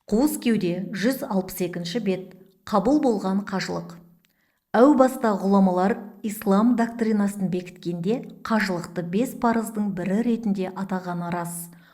Қуыс кеуде 162 бет. Қабыл болған қажылық. Әу баста ғұламалар ислам доктринасын бекіткенде қажылықты 5 парыздың бірі ретінде атағаны рас.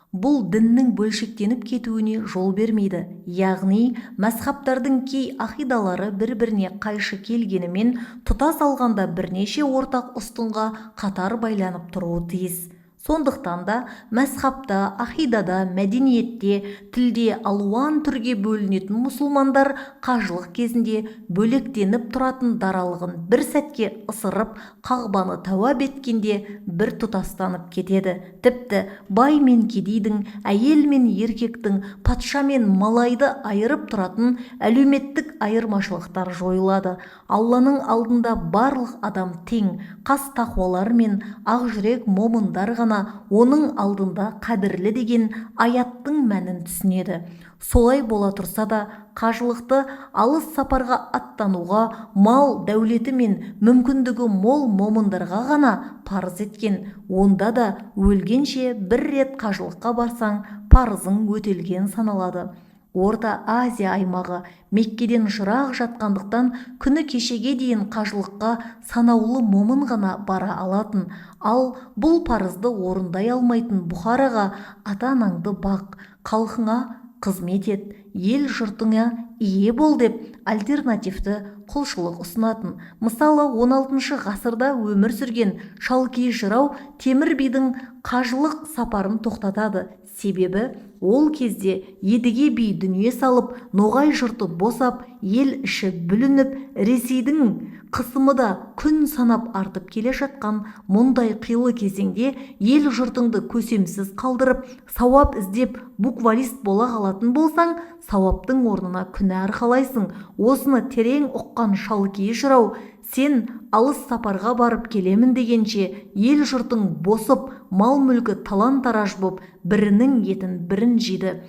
Бұл діннің бөлшектеніп кетуіне жол бермейді. Яғни, мәзһабтардың кей ақидалары бір-біріне қайшы келгенімен, тұтас алғанда бірнеше ортақ ұстынға қатар байланып тұруы тиіс. Сондықтан да мәзһабта, ақидада, мәдениетте, тілде алуан түрге бөлінетін мұсылмандар қажылық кезінде бөлектеніп тұратын даралығын бір сәтке ысырып, қағбаны тәуап еткенде бір тұтастанып кетеді. Тіпті бай мен кедейдің, әйел мен еркектің, патша мен малайды айырып тұратын әлеуметтік айырмашылықтар жойылады. Алланың алдында барлық адам тең, қас тақуалар мен ақжүрек момындар ғана оның алдында қадірлі деген аяттың мәнін түсінеді. Солай бола тұрса да, қажылықты алыс сапарға аттануға мал, дәулеті мен мүмкіндігі мол момындарға ғана парыз еткен. Онда да өлгенше бір рет қажылыққа барсаң, парызың өтелген саналады. Орта Азия аймағы Меккеден жырақ жатқандықтан күні кешеге дейін қажылыққа санаулы момын ғана бара алатын. Ал бұл парызды орындай алмайтын Бұхараға ата-анаңды бақ, халқыңа қызмет ет, ел жұртыңа ие бол деп альтернативті құлшылық ұсынатын. Мысалы, 16 ғасырда өмір сүрген Шалки жырау Темір бидің қажылық сапарын тоқтатады. Себебі ол кезде едіге би дүние салып, ноғай жұрты босап, ел іші бүлініп, Ресейдің қысымы да күн санап артып келе жатқан мұндай қилы кезеңде ел жұртыңды көсемсіз қалдырып, сауап іздеп буквалист бола қалатын болсаң, сауаптың орнына күнә арқалайсың. Осыны терең ұққан Шалки жырау, сен алыс сапарға барып келемін дегенше, ел жұртың босып, мал мүлкі талан-тараж боп, бірінің етін бірін жейді.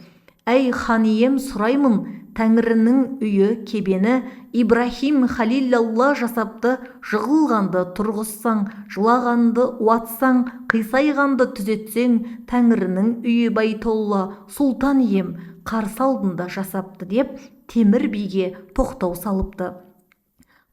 Әй хан ием, сұраймын, Тәңірінің үйі кебені, Ибрахим Халилалла жасапты, жығылғанды тұрғызсаң, жылағанды уатсаң, қисайғанды түзетсең, Тәңірінің үйі Байтолла, сұлтан ием, қарсы алдында жасапты деп Темір биге тоқтау салыпты.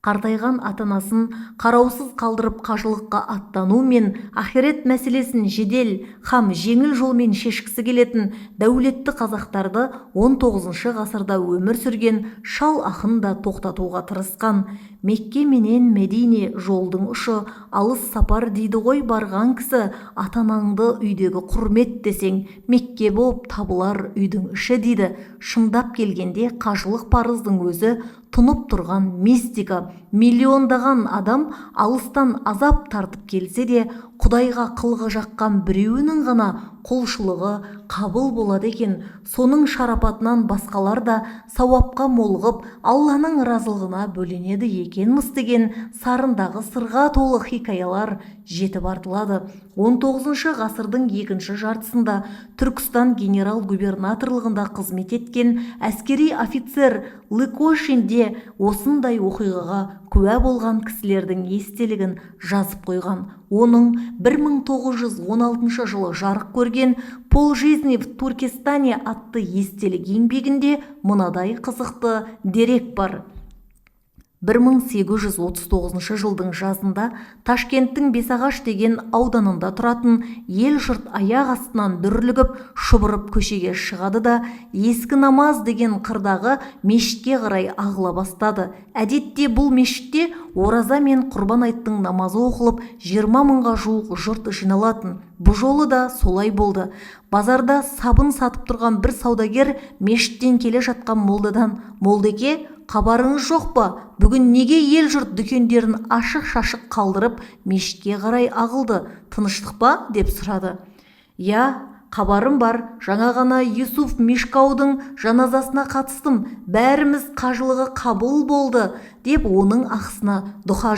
Қартайған атанасын қараусыз қалдырып қажылыққа аттану мен ахирет мәселесін жедел һәм жеңіл жолмен шешкісі келетін дәулетті қазақтарды 19 ғасырда өмір сүрген шал ақын да тоқтатуға тырысқан. Мекке менен Медине жолдың ұшы, алыс сапар дейді ғой барған кісі, атанаңды үйдегі құрмет десең, Мекке болып табылар үйдің іші дейді. Шындап келгенде қажылық парыздың өзі тұнып тұрған мистика. Миллиондаған адам алыстан азап тартып келсе де, Құдайға қылғы жаққан біреуінің ғана құлшылығы қабыл болады екен. Соның шарапатынан басқалар да сауапқа молығып, Алланың разылығына бөленеді екенміз деген сарындағы сырға толы хикаялар жетіп артылады. 19 ғасырдың екінші жартысында Түркістан генерал-губернаторлығында қызмет еткен әскери офицер Лыкошин де осындай оқиғаға куә болған кісілердің естелігін жазып қойған. Оның 1916 жылы жарық көрген «Пол жизни в Туркестане» атты естелік еңбегінде мынадай қызықты дерек бар. 1839 жылдың жазында Ташкенттің Бесағаш деген ауданында тұратын ел жұрт аяқ астынан дүрлігіп, шұбырып көшеге шығады да ескі намаз деген қырдағы мешітке қарай ағыла бастады. Әдетте бұл мешітте ораза мен құрбан айттың намазы оқылып, 20 мыңға жуық жұрт жиналатын. Бұл жолы да солай болды. Базарда сабын сатып тұрған бір саудагер мешіттен келе жатқан молдадан: «Молдеке, қабарыңыз жоқ па? Бүгін неге ел жұрт дүкендерін ашық-шашық қалдырып, мешітке қарай ағылды? Тыныштық па?» деп сұрады. «Я, қабарым бар. Жаңа ғана Юсуф Мишкаудың жаназасына қатыстым. Бәріміз қажылығы қабыл болды» деп оның ақысына дұға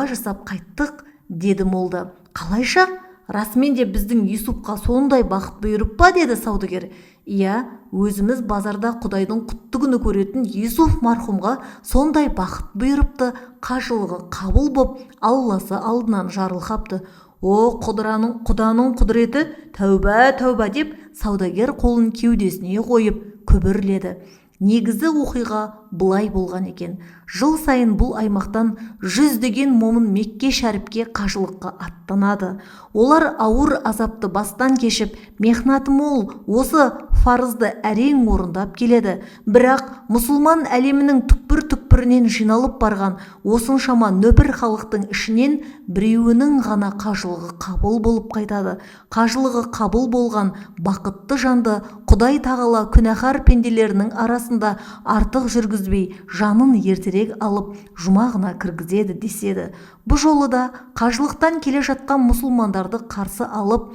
жасап қайттық, деді молда. «Қалайша? Расымен де біздің Юсупқа сондай бақыт бұйырып па?» деді саудагер. «Иә, өзіміз базарда Құдайдың құтты күні көретін Юсуф мархумға сондай бақыт бұйырыпты, қажылығы қабыл боп, Алласы алдынан жарылқапты. О, құданың құдіреті, тәуба тәуба» деп саудагер қолын кеудесіне қойып күбірледі. Негізі оқиға былай болған екен. Жыл сайын бұл аймақтан жүздеген момын Мекке шәріпке қажылыққа аттанады. Олар ауыр азапты бастан кешіп, мехнаты мол осы фарызды әрең орындап келеді. Бірақ мұсылман әлемінің түкпір-түкпірінен жиналып барған осыншама нөпір халықтың ішінен біреуінің ғана қажылығы қабыл болып қайтады. Қажылығы қабыл болған бақытты жанды Құдай тағала күнәһар пенделерінің арасында артық жүргізбей, жанын ертерек алып, жұмағына кіргізеді деседі. Бұл жолы да қажылықтан келе жатқан мұсылмандарды қарсы алып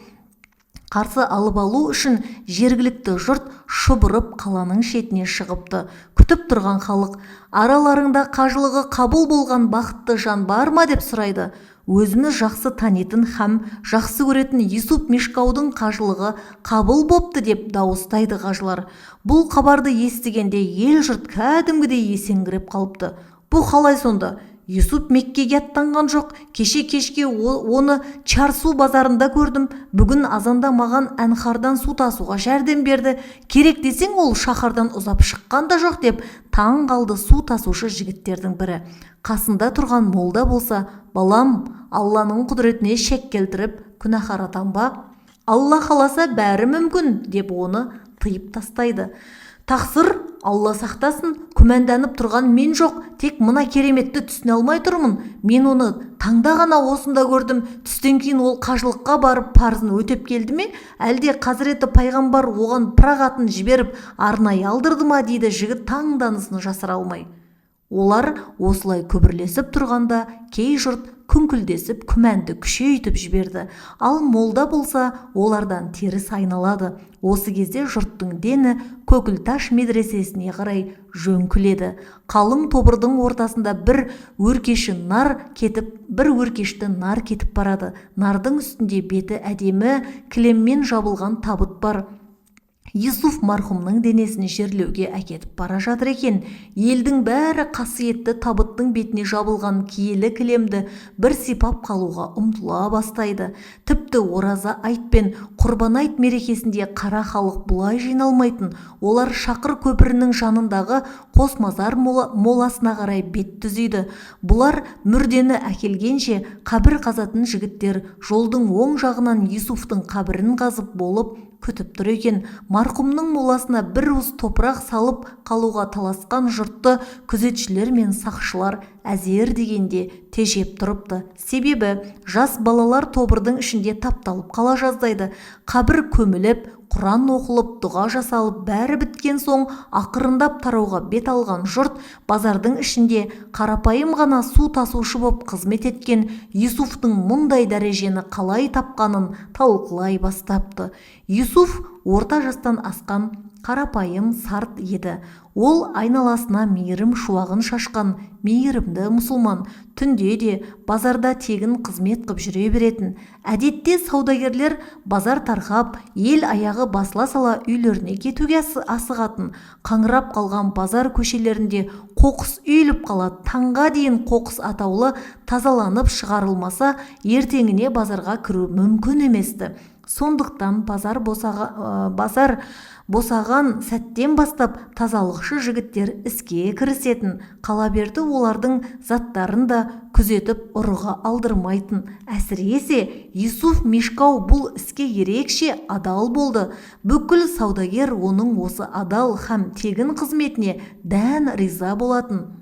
алу үшін жергілікті жұрт шұбырып қаланың шетіне шығыпты. Күтіп тұрған халық: араларыңда қажылығы қабыл болған бақытты жан бар ма деп сұрайды. Өзіні жақсы танитын һәм жақсы көретін Юсуп Мишкаудың қажылығы қабыл бопты деп дауыстайды қажылар. Бұл хабарды естігенде ел жұрт кәдімгідей есеңгіреп қалыпты. Бұл қалай сонда? Юсуп Меккеге аттанған жоқ. Кешке оны Чарсу базарында көрдім. Бүгін азанда маған Әнхардан су тасуға жәрдем берді. Керек десең ол шаһардан ұзап шыққан да жоқ деп таң қалды су тасушы жігіттердің бірі. Қасында тұрған молда болса: балам, Алланың құдіретіне шек келтіріп күнәһар атанба. Алла қаласа бәрі мүмкін деп оны тыйып тастайды. Тақсыр, Алла сақтасын, күмәнданып тұрған мен жоқ, тек мына кереметті түсіне алмай тұрмын. Мен оны таңда ғана осында көрдім. Түстен кейін ол қажылыққа барып парызын өтеп келді ме, әлде Хазіреті пайғамбар оған пырақ атын жіберіп арнайы алдырды ма дейді жігіт таңданысын жасыра алмай. Олар осылай күбірлесіп тұрғанда кей жұрт күңкілдесіп күмәнді күшейтіп жіберді. Ал молда болса олардан теріс айналады. Осы кезде жұрттың дені Көкілташ медресесіне қарай жөңкіледі. Қалың тобырдың ортасында бір өркешті нар кетіп барады. Нардың үстінде беті әдемі кілеммен жабылған табыт бар. Юсуф мархумның денесін жерлеуге әкетіп бара жатыр екен. Елдің бәрі қасиетті табыттың бетіне жабылған киелі кілемді бір сипап қалуға ұмтыла бастайды. Тіпті ораза айт пен құрбан айт мерекесінде қара халық бұлай жиналмайтын. Олар Шақыр көпірінің жанындағы Қосмазар моласына қарай бет түзейді. Бұлар мүрдені әкелгенше қабір қазатын жігіттер жолдың оң жағынан Юсуфтың қабірін қазып болып күтіп тұр екен. Марқұмның моласына бір уыс топырақ салып қалуға таласқан жұртты күзетшілер мен сақшылар әзер дегенде тежеп тұрыпты. Себебі жас балалар тобырдың ішінде тапталып қала жаздайды. Қабір көміліп, Құран оқылып, дұға жасалып, бәрі біткен соң ақырындап тарауға бет алған жұрт базардың ішінде қарапайым ғана су тасушы боп қызмет еткен Юсуфтың мұндай дәрежені қалай тапқанын талқылай бастапты. Юсуф орта жастан асқан қарапайым сарт еді. Ол айналасына мейірім шуағын шашқан мейірімді мұсылман. Түнде де базарда тегін қызмет қып жүре беретін. Әдетте саудагерлер базар тарқап, ел аяғы басыла сала үйлеріне кетуге асығатын. Қаңырап қалған базар көшелерінде қоқыс үйіліп қалады. Таңға дейін қоқыс атаулы тазаланып шығарылмаса, ертеңіне базарға кіру мүмкін еместі. Сондықтан базар босаған сәттен бастап тазалықшы жігіттер іске кірісетін. Қала берді олардың заттарын да күзетіп ұрыға алдырмайтын. Әсіресе Юсуф Мишкау бұл іске ерекше адал болды. Бүкіл саудагер оның осы адал һәм тегін қызметіне дән риза болатын.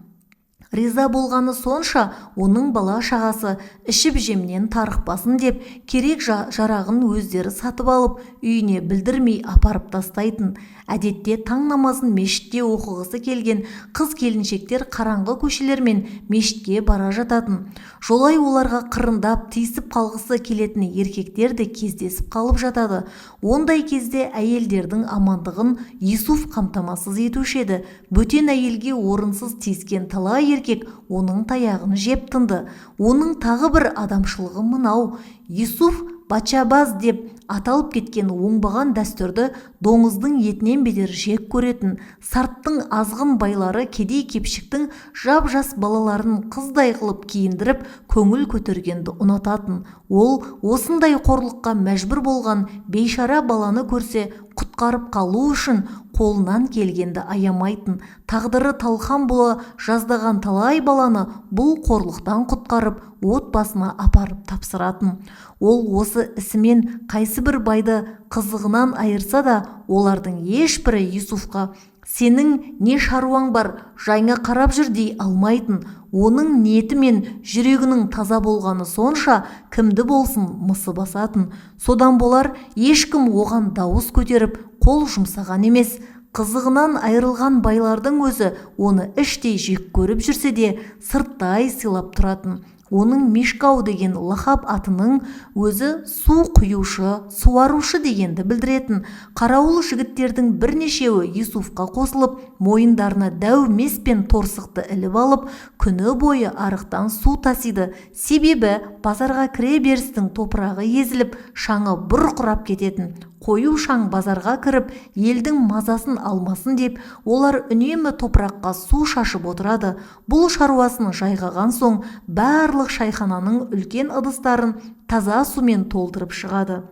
Риза болғаны сонша, оның бала шағасы ішіп жемнен тарықпасын деп керек жарағын өздері сатып алып, үйіне білдірмей апарып тастайтын. Әдетте таң намазын мешітте оқығысы келген қыз-келіншектер қараңғы көшелермен мешітке бара жататын. Жолай оларға қырындап тиісіп қалғысы келетін еркектер де кездесіп қалып жатады. Ондай кезде әйелдердің амандығын Юсуф қамтамасыз етуші еді. Бөтен әйелге орынсыз тиіскен талай еркек оның таяғын жеп тынды. Оның тағы бір адамшылығы мынау: Юсуф бачабаз деп аталып кеткен оңбаған дәстүрді доңыздың етінен бетер жек көретін. Сарттың азғын байлары кедей-кепшіктің жап-жас балаларын қыздай қылып киіндіріп көңіл көтергенді ұнататын. Ол осындай қорлыққа мәжбүр болған бейшара баланы көрсе, құтқарып қалу үшін қолынан келгенді аямайтын, тағдыры талқан бола жаздаған талай баланы бұл қорлықтан құтқарып отбасына апарып тапсыратын. Ол осы ісімен қайсы бір байды қызығынан айырса да, олардың ешбірі Юсуфқа «Сенің не шаруаң бар, жайыңа қарап жүр» дей алмайтын. Оның ниеті мен жүрегінің таза болғаны сонша кімді болсын мысы басатын. Содан болар ешкім оған дауыс көтеріп қол жұмсаған емес. Қызығынан айырылған байлардың өзі оны іштей жек көріп жүрсе де сырттай сыйлап тұратын. Оның Мешкау деген лақап атының өзі су құюшы, суарушы дегенді білдіретін. Қарауыл жігіттердің бірнешеуі Юсуфқа қосылып, мойындарына дәу мес пен торсықты іліп алып, күні бойы арықтан су тасиды. Себебі базарға кіре берістің топырағы езіліп, шаңы бұрқырап кететін. Қою шаң базарға кіріп, елдің мазасын алмасын деп, олар үнемі топыраққа су шашып отырады. Бұл шаруасын жайғаған соң, барлық шайхананың үлкен ыдыстарын таза сумен толтырып шығады.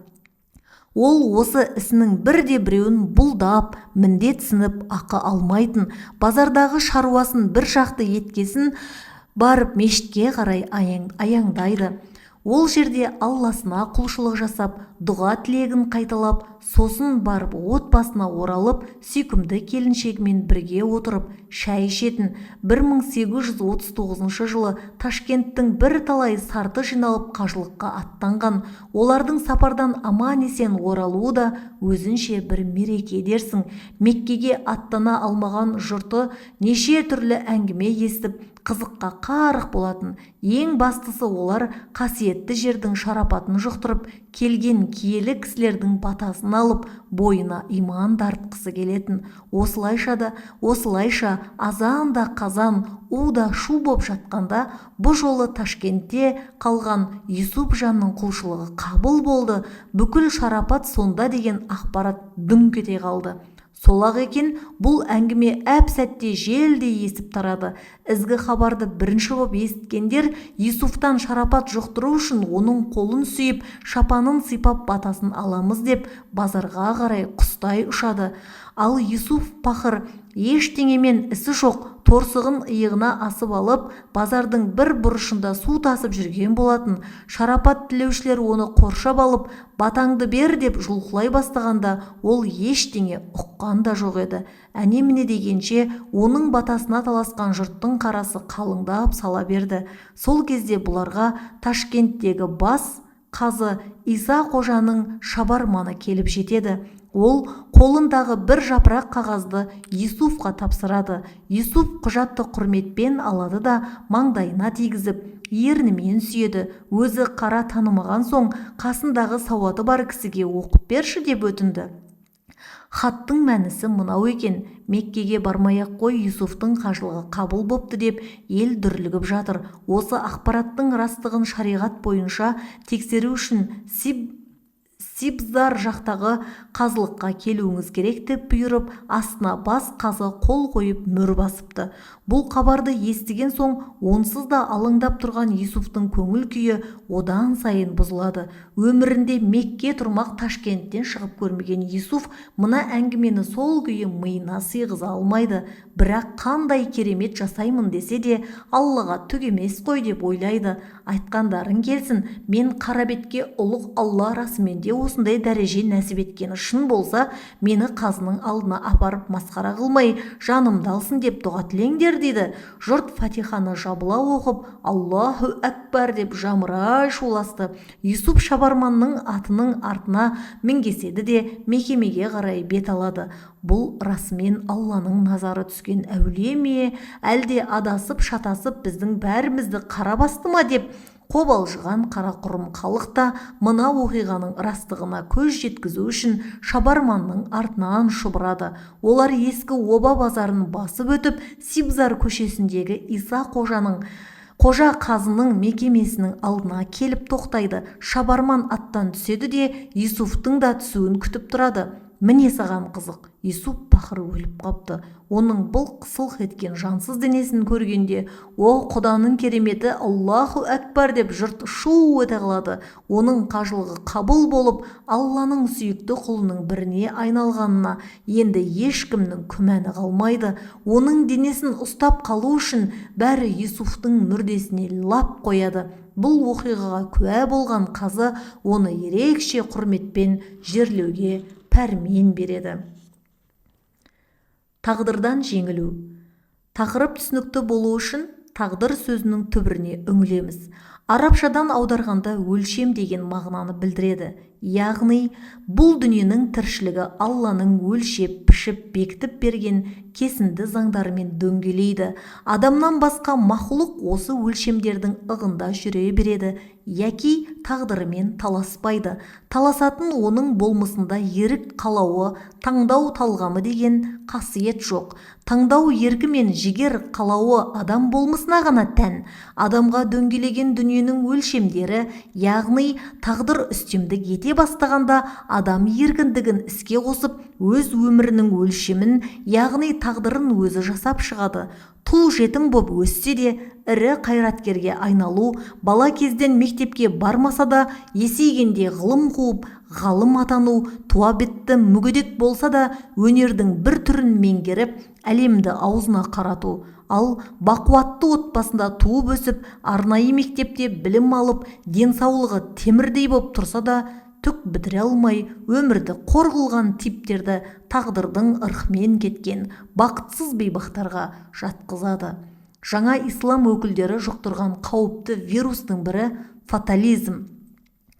Ол осы ісінің бірде-біреуін бұлдап, міндетсініп ақы алмайтын. Базардағы шаруасын бір жақты еткесін барып мешітке қарай аяңдайды. Ол жерде Алласына құлшылық жасап, дұға тілегін қайталап, сосын барып отбасына оралып, сүйкімді келіншегімен бірге отырып, шай ішетін. 1839 жылы Ташкенттің бірталай сарты жиналып қажылыққа аттанған. Олардың сапардан аман-есен оралуы да өзінше бір мереке дерсің. Меккеге аттана алмаған жұрты неше түрлі әңгіме естіп, қызыққа қарық болатын. Ең бастысы олар қасиетті жердің шарапатын жұқтырып, келген киелі кісілердің батасын алып, бойына иман тартқысы келетін. Осылайша азан да қазан, у да шу боп жатқанда, бұл жолы Ташкентте қалған Юсуп жанның құлшылығы қабыл болды. Бүкіл шарапат сонда деген ақпарат дүңк ете қалды. Сол-ақ екен, бұл әңгіме әп-сәтте желдей есіп тарады. Ізгі хабарды бірінші боп есіткендер Юсуфтан шарапат жұқтыру үшін оның қолын сүйіп, шапанын сипап батасын аламыз деп базарға қарай құстай ұшады. Ал Юсуф пақыр ештеңемен ісі жоқ, торсығын иығына асып алып, базардың бір бұрышында су тасып жүрген болатын. Шарапат тілеушілер оны қоршап алып, батаңды бер деп жұлқылай бастағанда, ол ештеңе ұққан да жоқ еді. Әне-міне дегенше оның батасына таласқан жұрттың қарасы қалыңдап сала берді. Сол кезде бұларға Ташкенттегі бас қазы Иса қожаның шабарманы келіп жетеді. Ол қолындағы бір жапырақ қағазды Юсуфқа тапсырады. Юсуф құжатты құрметпен алады да маңдайына тигізіп, ернімен сүйеді. Өзі қара танымаған соң, қасындағы сауаты бар кісіге оқып берші деп өтінді. Хаттың мәнісі мынау екен: Меккеге бармай-ақ қой, Юсуфтың қажылығы қабыл бопты деп ел дүрлігіп жатыр. Осы ақпараттың растығын шариғат бойынша тексеру үшін Сибзар жақтағы қазылыққа келуіңіз керек деп бұйырып, астына бас қазы қол қойып мөр басыпты. Бұл хабарды естіген соң, онсыз да алаңдап тұрған Юсуфтың көңіл күйі одан сайын бұзылады. Өмірінде Мекке тұрмақ Ташкенттен шығып көрмеген Юсуф мына әңгімені сол күйі миына сыйғыза алмайды. Бірақ қандай керемет жасаймын десе де, Аллаға түк емес қой деп ойлайды. Айтқандарың келсін, мен Қарабетке ұлық Алла расымен де осындай дәреже нәсіп еткені шын болса, мені қазының алдына апарып масқара қылмай, жанымды алсын деп дұға тілеңдер дейді. Жұрт фатиханы жабыла оқып, Аллаху әкбар деп жамырай шуласты. Юсуп шабарманның атының артына мінгеседі де мекемеге қарай бет алады. Бұл расымен Алланың назары түскен әулие ме, әлде адасып шатасып біздің бәрімізді қара басты ма деп қобалжыған қарақұрым халық та мына оқиғаның растығына көз жеткізу үшін шабарманның артынан шұбырады. Олар ескі оба базарын басып өтіп, Сибзар көшесіндегі Иса қожа қазының мекемесінің алдына келіп тоқтайды. Шабарман аттан түседі де Юсуфтың да түсуін күтіп тұрады. Міне саған қызық, Юсуп пақыры өліп қапты. Оның бұл сылқ еткен жансыз денесін көргенде, о Құданың кереметі, Аллаху әкбар деп жұрт шу ете қалады. Оның қажылығы қабыл болып, Алланың сүйікті құлының біріне айналғанына енді ешкімнің күмәні қалмайды. Оның денесін ұстап қалу үшін бәрі Юсуфтың мүрдесіне лап қояды. Бұл оқиғаға куә болған қазы оны ерекше құрметпен жерлеуге пәрмен береді. Тағдырдан жеңілу. Тақырып түсінікті болу үшін тағдыр сөзінің түбіріне үңілеміз. Арабшадан аударғанда өлшем деген мағынаны білдіреді. Яғни, бұл дүниенің тіршілігі Алланың өлшеп, пішіп, бекітіп берген кесінді заңдарымен дөңгелейді. Адамнан басқа мақұлық осы өлшемдердің ығында жүре береді, яки тағдырымен таласпайды. Таласатын оның болмысында ерік қалауы, таңдау талғамы деген қасиет жоқ. Таңдау еркі мен жігер қалауы адам болмысына ғана тән. Адамға дөңгелеген дүниенің өлшемдері, яғни тағдыр үстемдік ете бастағанда адам еркіндігін іске қосып, өз өмірінің өлшемін, яғни тағдырын өзі жасап шығады. Тұл жетім боп өссе де, ірі қайраткерге айналу, бала кезден мектепке бармаса да, есейгенде ғылым қуып, ғалым атану, туа бітті мүгедек болса да, өнердің бір түрін меңгеріп, әлемді аузына қарату. Ал бақуатты отбасында туып өсіп, арнайы мектепте білім алып, денсаулығы темірдей боп тұрса да, түк бітіре алмай, өмірді қор қылған типтерді тағдырдың ырқымен кеткен бақытсыз бейбақтарға жатқызады. Жаңа ислам өкілдері жұқтырған қауіпті вирустың бірі фатализм.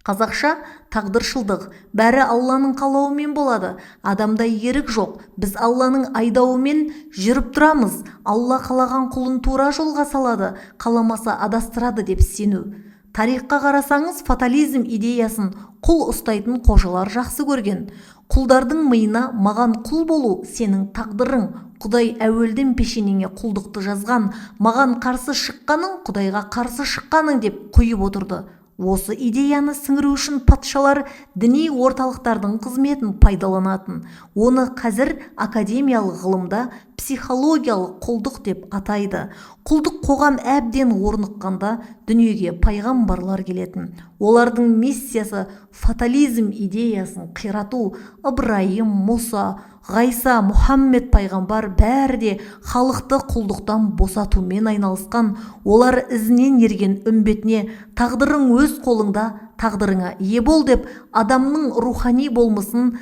Қазақша тағдыршылдық. Бәрі Алланың қалауымен болады. Адамда ерік жоқ. Біз Алланың айдауымен жүріп тұрамыз. Алла қалаған құлын тура жолға салады, қаламаса адастырады деп сену. Тарихқа қарасаңыз, фатализм идеясын құл ұстайтын қожалар жақсы көрген. Құлдардың миына маған құл болу сенің тағдырың, Құдай әуелден пешенеңе құлдықты жазған, маған қарсы шыққаның Құдайға қарсы шыққаның деп құйып отырды. Осы идеяны сіңіру үшін патшалар діни орталықтардың қызметін пайдаланатын. Оны қазір академиялық ғылымда психологиялық құлдық деп атайды. Құлдық қоғам әбден орныққанда дүниеге пайғамбарлар келетін. Олардың миссиясы фатализм идеясын қирату. Ибраим, Мұса, Ғайса, Мұхаммед пайғамбар бәрі де халықты құлдықтан босатумен айналысқан. Олар ізінен ерген үмбетіне тағдырың өз қолыңда, тағдырыңа ие бол деп адамның рухани болмысын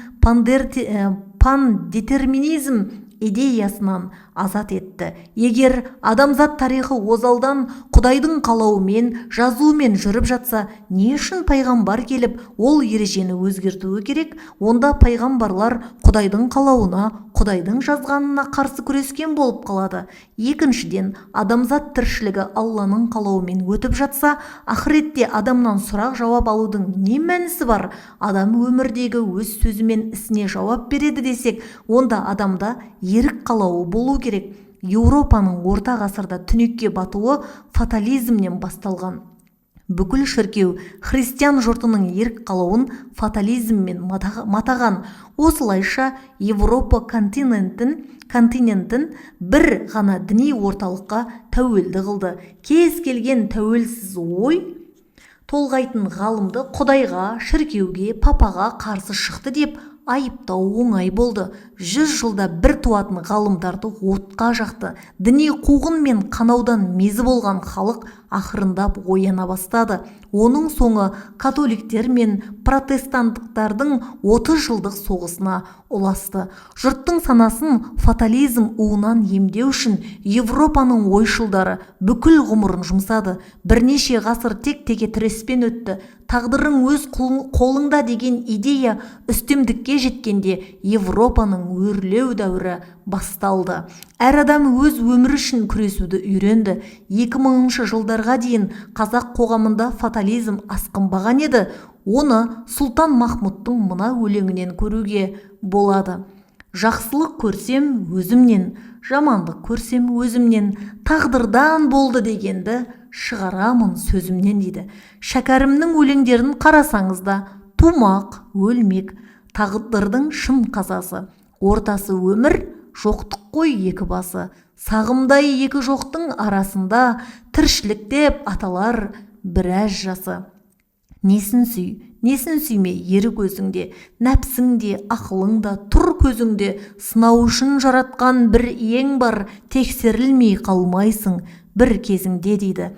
пандетерминизм идеясынан азат етті. Егер адамзат тарихы озалдан Құдайдың қалауымен, жазуымен жүріп жатса, не үшін пайғамбар келіп, ол ережені өзгертуі керек? Онда пайғамбарлар Құдайдың қалауына, Құдайдың жазғанына қарсы күрескен болып қалады. Екіншіден, адамзат тіршілігі Алланың қалауымен өтіп жатса, ақыретте адамнан сұрақ жауап алудың не мәнісі бар? Адам өмірдегі өз сөзі мен ісіне жауап береді десек, онда адамда ерік қалауы болу керек. Еуропаның орта ғасырда түнекке батуы фатализмнен басталған. Бүкіл шіркеу христиан жұртының ерік қалауын фатализммен матаған. Осылайша Европа континентін бір ғана діни орталыққа тәуелді қылды. Кез келген тәуелсіз ой толғайтын ғалымды Құдайға, шіркеуге, папаға қарсы шықты деп айыптау оңай болды. 100 жылда бір туатын ғалымдарды отқа жақты. Діни қуғын мен қанаудан мезі болған халық ақырындап ояна бастады. Оның соңы католиктер мен протестанттықтардың 30 жылдық соғысына ұласты. Жұрттың санасын фатализм уынан емдеу үшін Европаның ойшылдары бүкіл ғұмырын жұмсады. Бірнеше ғасыр тек-теке тіреспен өтті. Тағдырың өз қолыңда деген идея үстемдікке жеткенде Европаның өрлеу дәуірі басталды. Әр адам өз өмірі үшін күресуді үйренді. 2000 жылдарға дейін қазақ қоғамында фатализм асқынбаған еді. Оны Сұлтан Махмұттың мына өлеңінен көруге болады. Жақсылық көрсем өзімнен, жамандық көрсем өзімнен, тағдырдан болды дегенді шығарамын сөзімнен дейді. Шәкәрімнің өлеңдерін қарасаңыз да, тумақ, өлмек, тағдырдың шын қазасы. Ортасы өмір, жоқтық қой екі басы. Сағымдай екі жоқтың арасында тіршілік деп аталар біраз жасы. Несін сүй, несін сүйме ері көзіңде, нәпсіңде, ақылыңда, тұр көзіңде. Сынау үшін жаратқан бір ең бар, тексерілмей қалмайсың бір кезіңде дейді.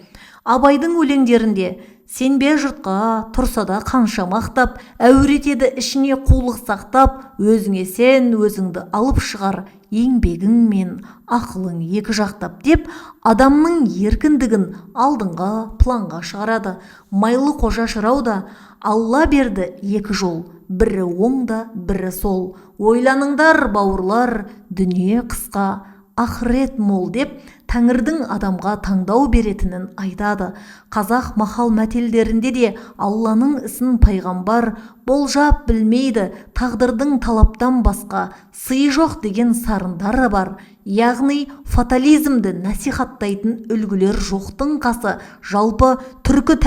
Абайдың өлеңдерінде сенбе жұртқа тұрса да қанша мақтап, әуретеді ішіне қулық сақтап, өзіңе сен өзіңді алып шығар, еңбегің мен ақылың екі жақтап деп адамның еркіндігін алдыңға планға шығарады. Майлы қожа жырау да Алла берді екі жол, бірі оңда, бірі сол. Ойланыңдар бауырлар, дүние қысқа, ақырет мол деп Тәңірдің адамға таңдау беретінін айтады. Қазақ мақал мәтелдерінде де Алланың ісін пайғамбар болжап білмейді, тағдырдың талаптан басқа сый жоқ деген сарындары бар. Яғни фатализмді насихаттайтын үлгілер жоқтың қасы. Жалпы түркі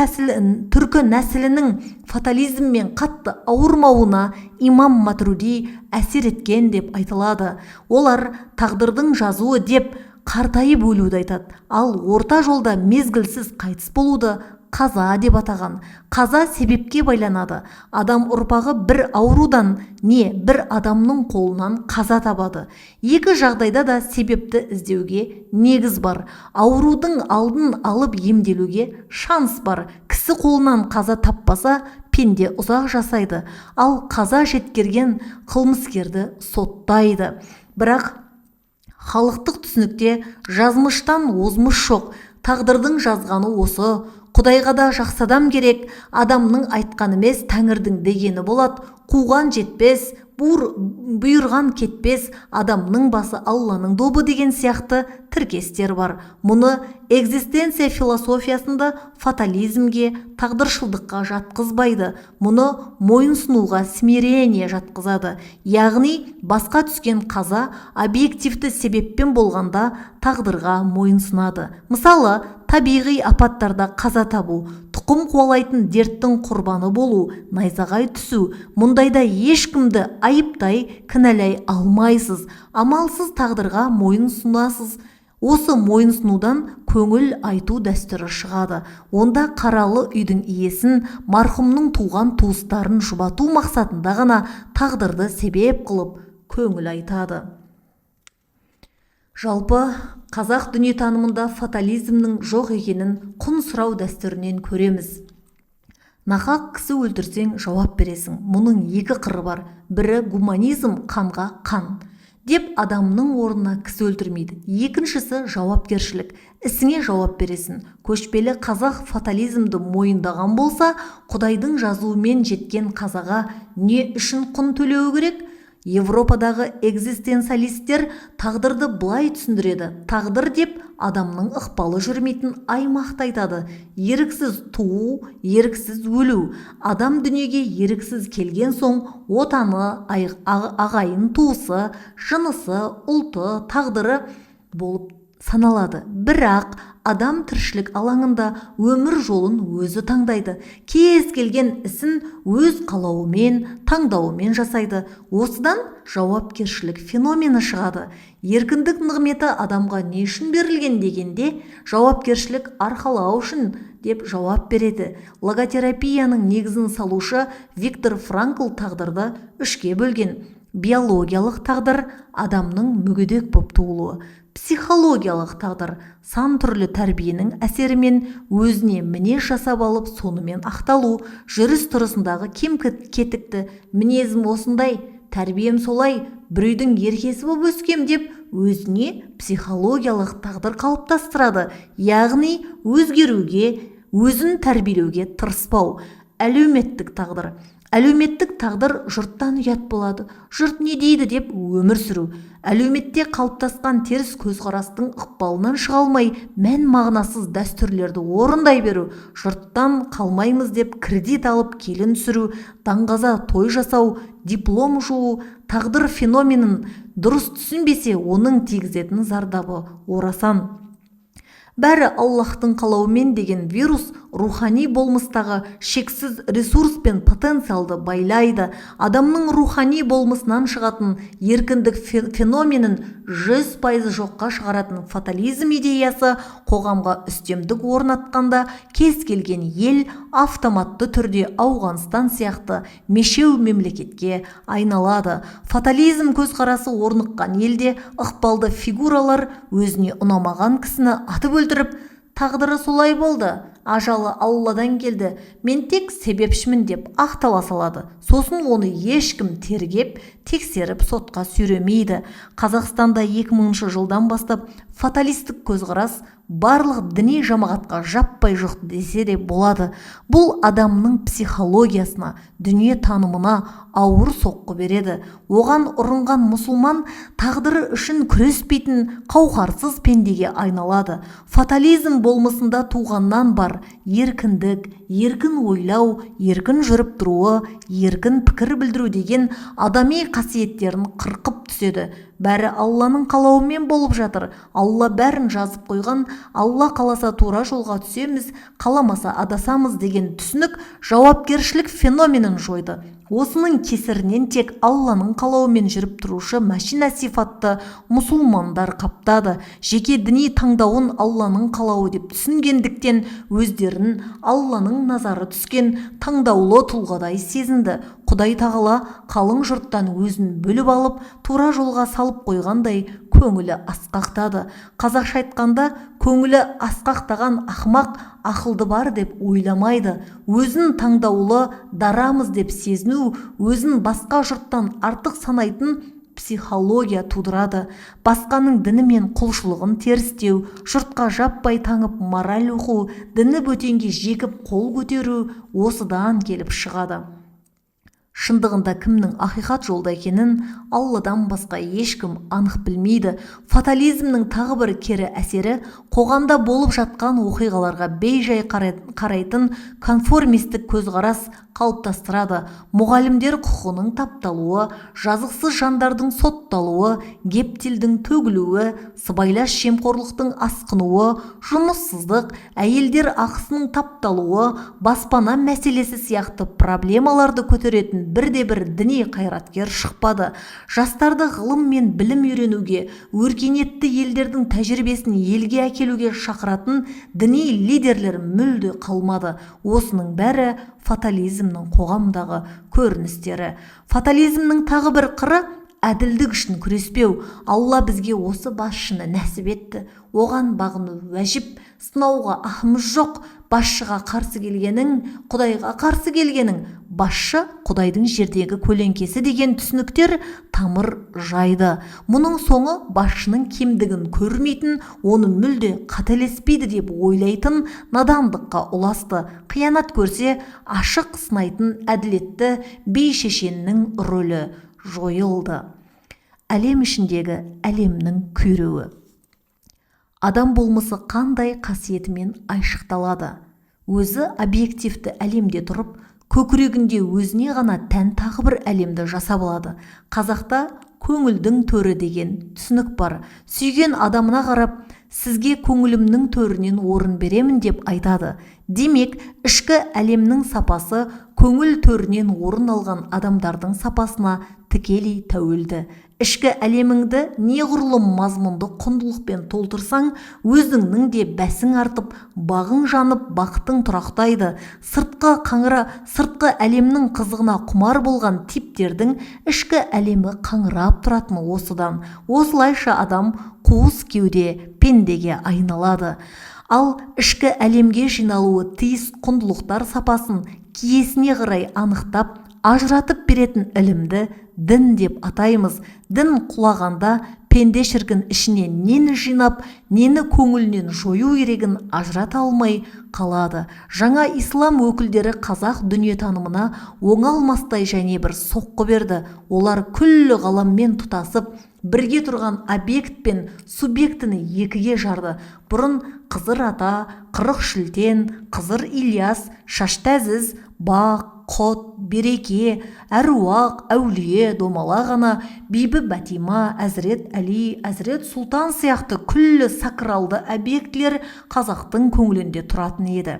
нәсілінің фатализммен қатты ауырмауына имам Матруди әсер еткен деп айтылады. Олар тағдырдың жазуы деп қартайып өлуді айтады. Ал орта жолда мезгілсіз қайтыс болуды қаза деп атаған. Қаза себепке байланады. Адам ұрпағы бір аурудан не бір адамның қолынан қаза табады. Екі жағдайда да себепті іздеуге негіз бар. Аурудың алдын алып емделуге шанс бар. Кісі қолынан қаза таппаса, пенде ұзақ жасайды. Ал қаза жеткерген қылмыскерді соттайды. Бірақ халықтық түсінікте жазмыштан озмыш жоқ. Тағдырдың жазғаны осы. Құдайға да жақсы адам керек. Адамның айтқаны емес, Тәңірдің дегені болады. Қуған жетпес, бұйырған кетпес, адамның басы Алланың добы деген сияқты тіркестер бар. Мұны экзистенция философиясында фатализмге, тағдыршылдыққа жатқызбайды. Мұны мойынсынуға смирение жатқызады. Яғни басқа түскен қаза объективті себеппен болғанда тағдырға мойынсынады. Мысалы, табиғи апаттарда қаза табу, тұқым қуалайтын дерттің құрбаны болу, найзағай түсу, мұндайда ешкімді айыптай, кінәлай алмайсыз. Амалсыз тағдырға мойынсынасыз. Осы мойынсынудан көңіл айту дәстүрі шығады. Онда қаралы үйдің иесін, марқұмның туған туыстарын жұбату мақсатында ғана тағдырды себеп қылып көңіл айтады. Жалпы қазақ дүниетанымында фатализмнің жоқ екенін құн сұрау дәстүрінен көреміз. Нақақ кісі өлтірсең жауап бересің. Мұның екі қыры бар. Бірі гуманизм, қанға қан деп адамның орнына кісі өлтірмейді. Екіншісі жауапкершілік. Ісіңе жауап бересің. Көшпелі қазақ фатализмді мойындаған болса, Құдайдың жазуымен жеткен қазаға не үшін құн төлеу керек? Европадағы экзистенциалистер тағдырды былай түсіндіреді. Тағдыр деп адамның ықпалы жүрмейтін аймақты айтады. Еріксіз туу, еріксіз өлу. Адам дүниеге еріксіз келген соң отаны, ағайын туысы, жынысы, ұлты, тағдыры болып саналады. Бірақ адам тіршілік алаңында өмір жолын өзі таңдайды. Кез келген ісін өз қалауымен, таңдауымен жасайды. Осыдан жауапкершілік феномені шығады. Еркіндік нығметі адамға не үшін берілген дегенде, жауапкершілік арқалау үшін деп жауап береді. Логотерапияның негізін салушы Виктор Франкл тағдырды үшке бөлген. Биологиялық тағдыр адамның мүгедек боп туылуы. Психологиялық тағдыр сан түрлі тәрбиенің әсерімен өзіне мінез жасап алып, сонымен ақталу. Жүріс тұрысындағы кем-кетікті мінезім осындай, тәрбием солай, біреудің еркесі боп өскем деп өзіне психологиялық тағдыр қалыптастырады. Яғни өзгеруге, өзін тәрбиелеуге тырыспау. Әлеуметтік тағдыр. Әлеуметтік тағдыр жұрттан ұят болады. Жұрт не дейді деп өмір сүру. Әлеуметте қалыптасқан теріс көзқарастың ықпалынан шыға алмай, мән мағынасыз дәстүрлерді орындай беру. Жұрттан қалмаймыз деп кредит алып келін сүру, даңғаза той жасау, диплом жуу. Тағдыр феноменін дұрыс түсінбесе, оның тигізетін зардабы орасан. Бәрі Аллахтың қалауымен деген вирус рухани болмыстағы шексіз ресурс пен потенциалды байлайды. Адамның рухани болмысынан шығатын еркіндік феноменін 100% жоққа шығаратын фатализм идеясы қоғамға үстемдік орнатқанда кез келген ел автоматты түрде Ауғанстан сияқты мешеу мемлекетке айналады. Фатализм көзқарасы орныққан елде ықпалды фигуралар өзіне ұнамаған кісіні атып өлтіріп, тағдыры солай болды, ажалы Алладан келді, мен тек себепшімін деп ақтала салады. Сосын оны ешкім тергеп, тексеріп сотқа сүйремейді. Қазақстанда 2000 жылдан бастап фаталистік көзқарас барлық діни жамағатқа жаппай жоқ десе де болады. Бұл адамның психологиясына, дүние танымына ауыр соққы береді. Оған ұрынған мұсылман тағдыры үшін күреспейтін қауқарсыз пендеге айналады. Фатализм болмысында туғаннан бар еркіндік, еркін ойлау, еркін жүріп тұруы, еркін пікір білдіру деген адами қасиеттерін қырқып түседі. Бәрі Алланың қалауымен болып жатыр. Алла бәрін жазып қойған. Алла қаласа тура жолға түсеміз, қаламаса адасамыз деген түсінік жауапкершілік феноменін жойды. Осының кесірінен тек Алланың қалауымен жүріп тұрушы машина сипатты мұсылмандар қаптады. Жеке діни таңдауын Алланың қалауы деп түсінгендіктен өздерін Алланың назары түскен таңдаулы тұлғадай сезінді. Құдай тағала қалың жұрттан өзін бөліп алып, тура жолға салып қойғандай көңілі асқақтады. Қазақша айтқанда, көңілі асқақтаған ақымақ ақылды бар деп ойламайды. Өзін таңдаулы дарамыз деп сезіну, өзін басқа жұрттан артық санайтын психология тудырады. Басқаның діні мен құлшылығын терістеу, жұртқа жаппай таңып мораль оқу, діні бөтенге жекіп қол көтеру осыдан келіп шығады. Шындығында кімнің ақиқат жолда екенін Алладан басқа ешкім анық білмейді. Фатализмнің тағы бір кері әсері қоғамда болып жатқан оқиғаларға бейжай қарайтын конформистік көзқарас қалыптастырады. Мұғалімдер құқығының тапталуы, жазықсыз жандардың сотталуы, гептилдің төгілуі, сыбайлас жемқорлықтың асқынуы, жұмыссыздық, әйелдер ақысының тапталуы, баспана мәселесі сияқты проблемаларды көтеретін бірде-бір діни қайраткер шықпады. Жастарды ғылым мен білім үйренуге, өркениетті елдердің тәжірибесін елге әкелуге шақыратын діни лидерлер мүлде қалмады. Осының бәрі фатализмнің қоғамдағы көріністері. Фатализмнің тағы бір қыры әділдік үшін күреспеу. Алла бізге осы басшыны нәсіп етті. Оған бағыну уәжіп, сынауға ақымыз жоқ. Басшыға қарсы келгенің, Құдайға қарсы келгенің, басшы Құдайдың жердегі көлеңкесі деген түсініктер тамыр жайды. Мұның соңы басшының кемдігін көрмейтін, оны мүлде қателеспейді деп ойлайтын надандыққа ұласты. Қиянат көрсе, ашық сынайтын әділетті бейшешеннің рөлі жойылды. Әлем ішіндегі әлемнің күйреуі. Адам болмысы қандай қасиетімен айшықталады. Өзі объективті әлемде тұрып, көкірегінде өзіне ғана тән тағы бір әлемді жасап алады. Қазақта көңілдің төрі деген түсінік бар. Сүйген адамына қарап, сізге көңілімнің төрінен орын беремін деп айтады. Демек, ішкі әлемнің сапасы көңіл төрінен орын алған адамдардың сапасына тікелей тәуелді. Ішкі әлеміңді неғұрлым мазмұнды құндылықпен толтырсаң, өзіңнің де бәсің артып, бағың жанып, бақытың тұрақтайды. Сыртқы әлемнің қызығына құмар болған типтердің ішкі әлемі қаңырап тұратын осыдан. Осылайша адам қуыс кеуде пендеге айналады. Ал ішкі әлемге жиналуы тиіс құндылықтар сапасын киесіне қарай анықтап, ажыратып беретін ілімді дін деп атаймыз. Дін құлағанда пенде шіркін ішінен нені жинап, нені көңілінен жою керегін ажырата алмай қалады. Жаңа ислам өкілдері қазақ дүниетанымына оңалмастай және бір соққы берді. Олар күллі ғаламмен тұтасып, бірге тұрған объект пен субъектіні екіге жарды. Бұрын Қызыр ата, Қырық шілтен, Қызыр Ильяс, Шаштәзіз, Бақ, құт, береке, әруақ, әулие, домалақ ана, бибі Бәтима, әзірет Әли, әзірет Сұлтан сияқты күллі сакралды объектілер қазақтың көңілінде тұратын еді.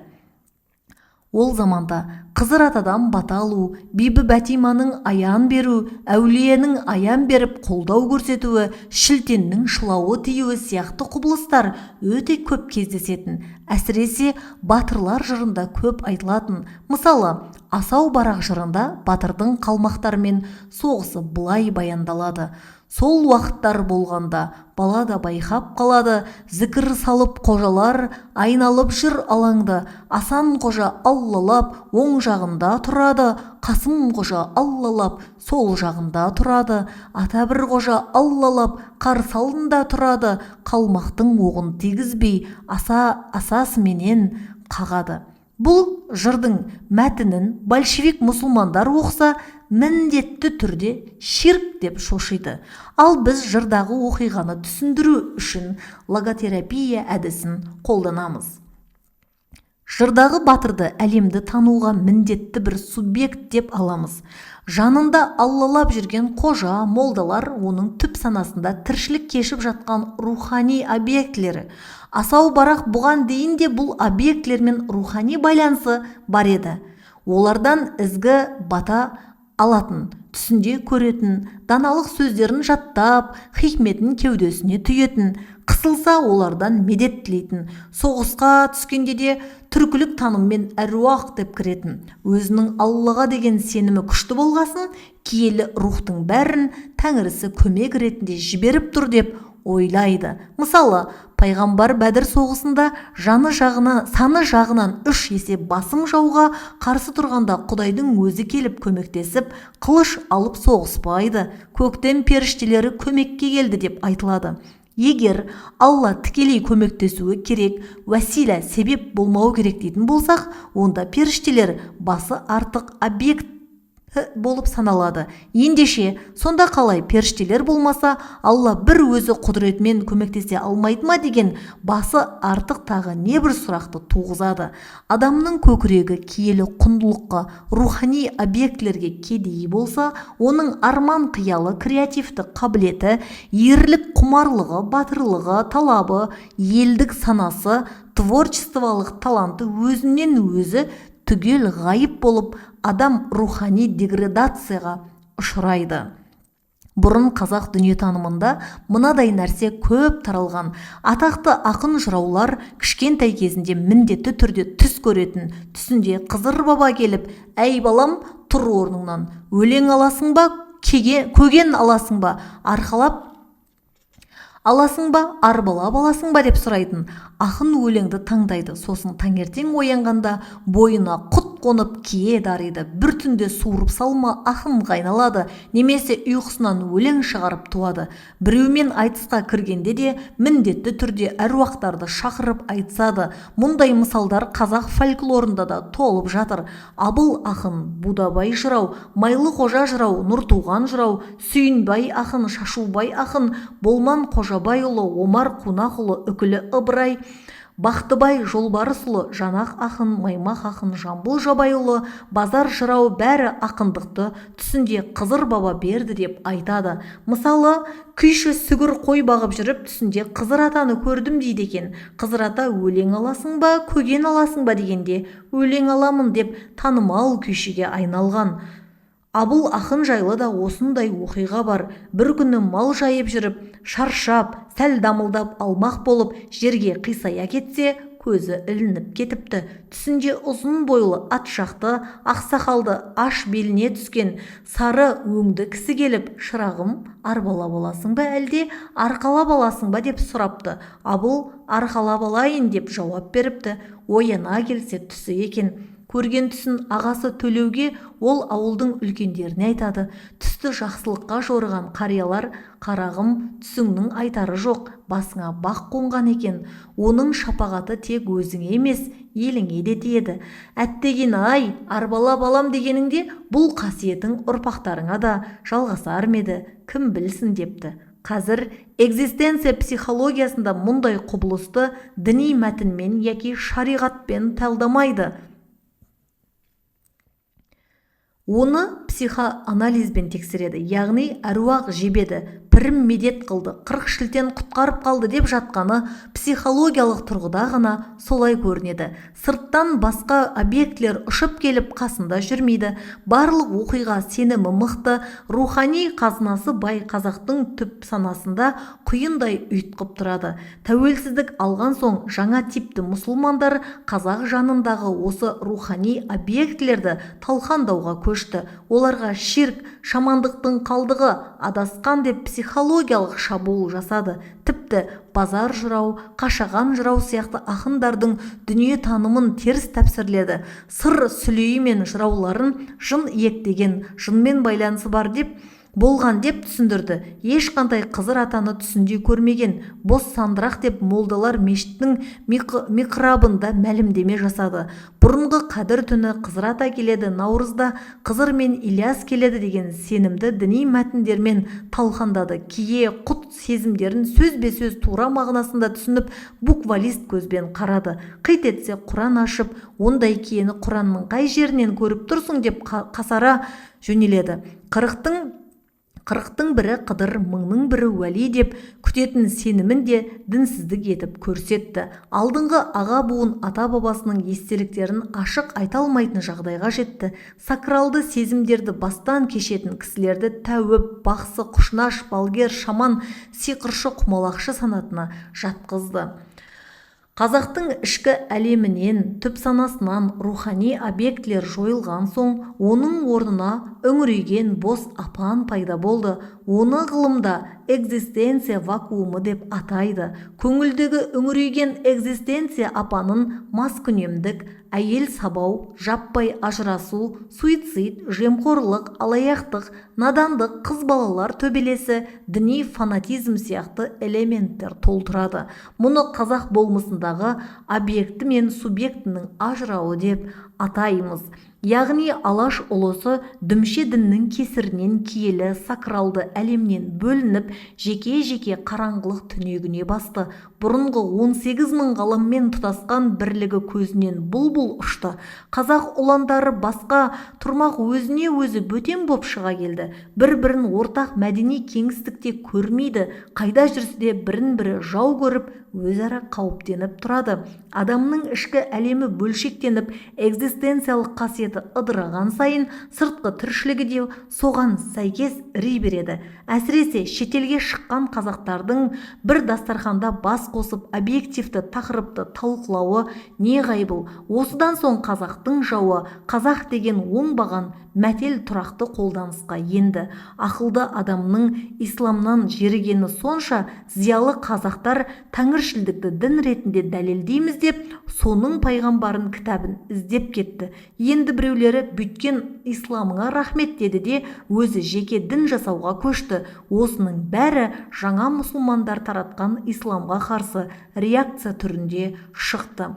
Ол заманда Қызыр атадан бата алу, бибі Бәтиманың аян беру, әулиенің аян беріп қолдау көрсетуі, шілтеннің шылауы тиюі сияқты құбылыстар өте көп кездесетін, әсіресе батырлар жырында көп айтылатын. Мысалы, Асау барақ жырында батырдың қалмақтармен соғысы былай баяндалады. Сол уақыттар болғанда бала да байқап қалады, зікір салып қожалар айналып жүр алаңды, Асан қожа аллалап оң жағында тұрады, Қасым қожа аллалап сол жағында тұрады, Атабір қожа аллалап қарсы алдында тұрады, қалмақтың оғын тигізбей асасыменен қағады. Бұл жырдың мәтінін большевик мұсылмандар оқса, міндетті түрде ширк деп шошиды. Ал біз жырдағы оқиғаны түсіндіру үшін логотерапия әдісін қолданамыз. Жырдағы батырды әлемді тануға міндетті бір субъект деп аламыз. Жанында аллалап жүрген қожа, молдалар оның түп санасында тіршілік кешіп жатқан рухани объектілері. Асау барақ бұған дейін де бұл объектілермен рухани байланысы бар еді. Олардан ізгі бата алатын, түсінде көретін, даналық сөздерін жаттап, хикметін кеудесіне түйетін, қысылса олардан медет тілейтін, соғысқа түскенде де түркілік таныммен әруақ деп кіретін, өзінің Аллаға деген сенімі күшті болғасын, киелі рухтың бәрін Тәңірісі көмек ретінде жіберіп тұр деп ойлайды. Мысалы, пайғамбар Бәдір соғысында саны жағынан 3 есе басым жауға қарсы тұрғанда Құдайдың өзі келіп көмектесіп, қылыш алып соғыспайды, көктем періштелері көмекке келді деп айтылады. Егер Алла тікелей көмектесуі керек, уәсила себеп болмау керек дейтін болсақ, онда періштелер басы артық объект болып саналады. Ендеше, сонда қалай періштелер болмаса, Алла бір өзі құдіретімен көмектесе алмайды ма деген басы артық тағы не бір сұрақты туғызады. Адамның көкірегі киелі құндылыққа, рухани объектілерге кедей болса, оның арман қиялы, креативті қабілеті, ерлік құмарлығы, батырлығы, талабы, елдік санасы, творчестволық таланты өзінен өзі түгел ғайып болып, адам рухани деградацияға ұшырайды. Бұрын қазақ дүниетанымында мынадай нәрсе көп таралған. Атақты ақын жыраулар кішкентай кезінде міндетті түрде түс көретін, түсінде Қызыр баба келіп, әй балам, тұр орныңнан, өлең аласың ба, көген аласың ба, арқалап аласың ба, арбалап аласың ба деп сұрайтын. Ақын өлеңді таңдайды, сосын таңертең оянғанда бойына құт қонып кие дариды. Бір түнде суырып салма ақынға айналады, немесе ұйқысынан өлең шығарып туады. Біреумен айтысқа кіргенде де міндетті түрде әруақтарды шақырып айтысады. Мұндай мысалдар қазақ фольклорында да толып жатыр. Абыл ақын, Будабай жырау, Майлы қожа жырау, Нұртуған жырау, Сүйінбай ақын, Шашубай ақын, Болман Қожабайұлы, Омар Қунақұлы, Үкілі Ыбырай, Бақтыбай Жолбарысұлы, Жанақ ақын, Маймақ ақын, Жамбыл Жабайұлы, Базар жырау бәрі ақындықты түсінде Қызыр баба берді деп айтады. Мысалы, күйші сүгір қой бағып жүріп түсінде Қызыр атаны көрдім дейді екен. Қызыр ата өлең аласың ба, көген аласың ба дегенде өлең аламын деп танымал күйшіге айналған. Абыл ақын жайлы да осындай оқиға бар. Бір күні мал жайып жүріп, шаршап, сәл дамылдап алмақ болып, жерге қисая кетсе, көзі ілініп кетіпті. Түсінде ұзын бойлы ат шақты, ақсақалды аш беліне түскен сары өңді кісі келіп, шырағым, арбалап аласың ба әлде арқалап аласың ба деп сұрапты. Абыл арқалап алайын деп жауап беріпті. Ояна келсе түсі екен. Көрген түсін ағасы Төлеуге ол ауылдың үлкендеріне айтады. Түсті жақсылыққа жорыған қариялар, қарағым, түсіңнің айтары жоқ, басыңа бақ қонған екен. Оның шапағаты тек өзіңе емес, еліңе де тиеді. Әттеген-ай, арбалап алам дегеніңде бұл қасиетің ұрпақтарыңа да жалғасар ма еді, кім білсін депті. Қазір экзистенция психологиясында мұндай құбылысты діни мәтінмен яки шариғатпен талдамайды. Оны психоанализбен тексереді, яғни әруақ жебеді, пірім медет қылды, 40 шілтен құтқарып қалды деп жатқаны психологиялық тұрғыда ғана солай көрінеді. Сырттан басқа объектілер ұшып келіп қасында жүрмейді. Барлық оқиға сенімі мықты, рухани қазынасы бай қазақтың түп санасында құйындай ұйтқып тұрады. Тәуелсіздік алған соң жаңа типті мұсылмандар қазақ жанындағы осы рухани объектілерді талқандауға көшті. Оларға ширк, шамандықтың қалдығы, адасқан деп психологиялық шабуыл жасады. Тіпті базар жырау, қашаған жырау сияқты ақындардың дүние танымын теріс тәпсірледі. Сыр сүлейі мен жырауларын жын иектеген, жынмен байланысы бар деп болған деп түсіндірді. Ешқандай Қызыр атаны түсінде көрмеген, бос сандырақ деп молдалар мешіттің миқрабында мәлімдеме жасады. Бұрынғы қадір түні Қызыр ата келеді, наурызда Қызыр мен Ильяс келеді деген сенімді діни мәтіндермен талқандады. Кие құт сезімдерін сөзбе-сөз тура мағынасында түсініп, буквалист көзбен қарады. Қит етсе Құран ашып, ондай киені Құранның қай жерінен көріп тұрсың деп қасара жөнеледі. Қырықтың бірі Қыдыр, мыңның бірі уәли деп күтетін сенімін де дінсіздік етіп көрсетті. Алдыңғы аға буын ата-бабасының естеліктерін ашық айта алмайтын жағдайға жетті. Сакралды сезімдерді бастан кешетін кісілерді тәуіп, бақсы, құшнаш, балгер, шаман, сиқыршы, құмалақшы санатына жатқызды. Қазақтың ішкі әлемінен, түп санасынан рухани объектілер жойылған соң, оның орнына үңірейген бос апан пайда болды. Оны ғылымда экзистенция вакуумы деп атайды. Көңілдегі үңірейген экзистенция апанын маскүнемдік, әйел сабау, жаппай ажырасу, суицид, жемқорлық, алаяқтық, надандық, қыз балалар төбелесі, діни фанатизм сияқты элементтер толтырады. Мұны қазақ болмысындағы объекті мен субъектінің ажырауы деп атаймыз. Яғни алаш ұлысы дүмше діннің кесірінен киелі сакралды әлемнен бөлініп, жеке-жеке қараңғылық түнегіне басты. Бұрынғы 18 мың ғаламмен тұтасқан бірлігі көзінен бұлбұл ұшты. Қазақ ұландары басқа тұрмақ өзіне өзі бөтен боп шыға келді. Бір-бірін ортақ мәдени кеңістікте көрмейді. Қайда жүрсе де бірін-бірі жау көріп, өзара қауіптеніп тұрады. Адамның ішкі әлемі бөлшектеніп, экзистенциялық қасиеті ыдыраған сайын сыртқы тіршілігі де соған сәйкес ри береді. Әсіресе шетелге шыққан қазақтардың бір дастарханда бас қосып объективті тақырыпты талқылауы не ғайбыл. Осыдан соң қазақтың жауы қазақ деген оңбаған мәтел тұрақты қолданысқа енді. Ақылды адамның исламнан жерігені сонша зиялы қазақтар тәңіршілдікті дін ретінде дәлелдейміз деп, соның пайғамбарын кітабын іздеп кетті. Енді біреулері бүйткен исламыңа рахмет деді де өзі жеке дін жасауға көшті. Осының бәрі жаңа мұсылмандар таратқан исламға қарсы реакция түрінде шықты.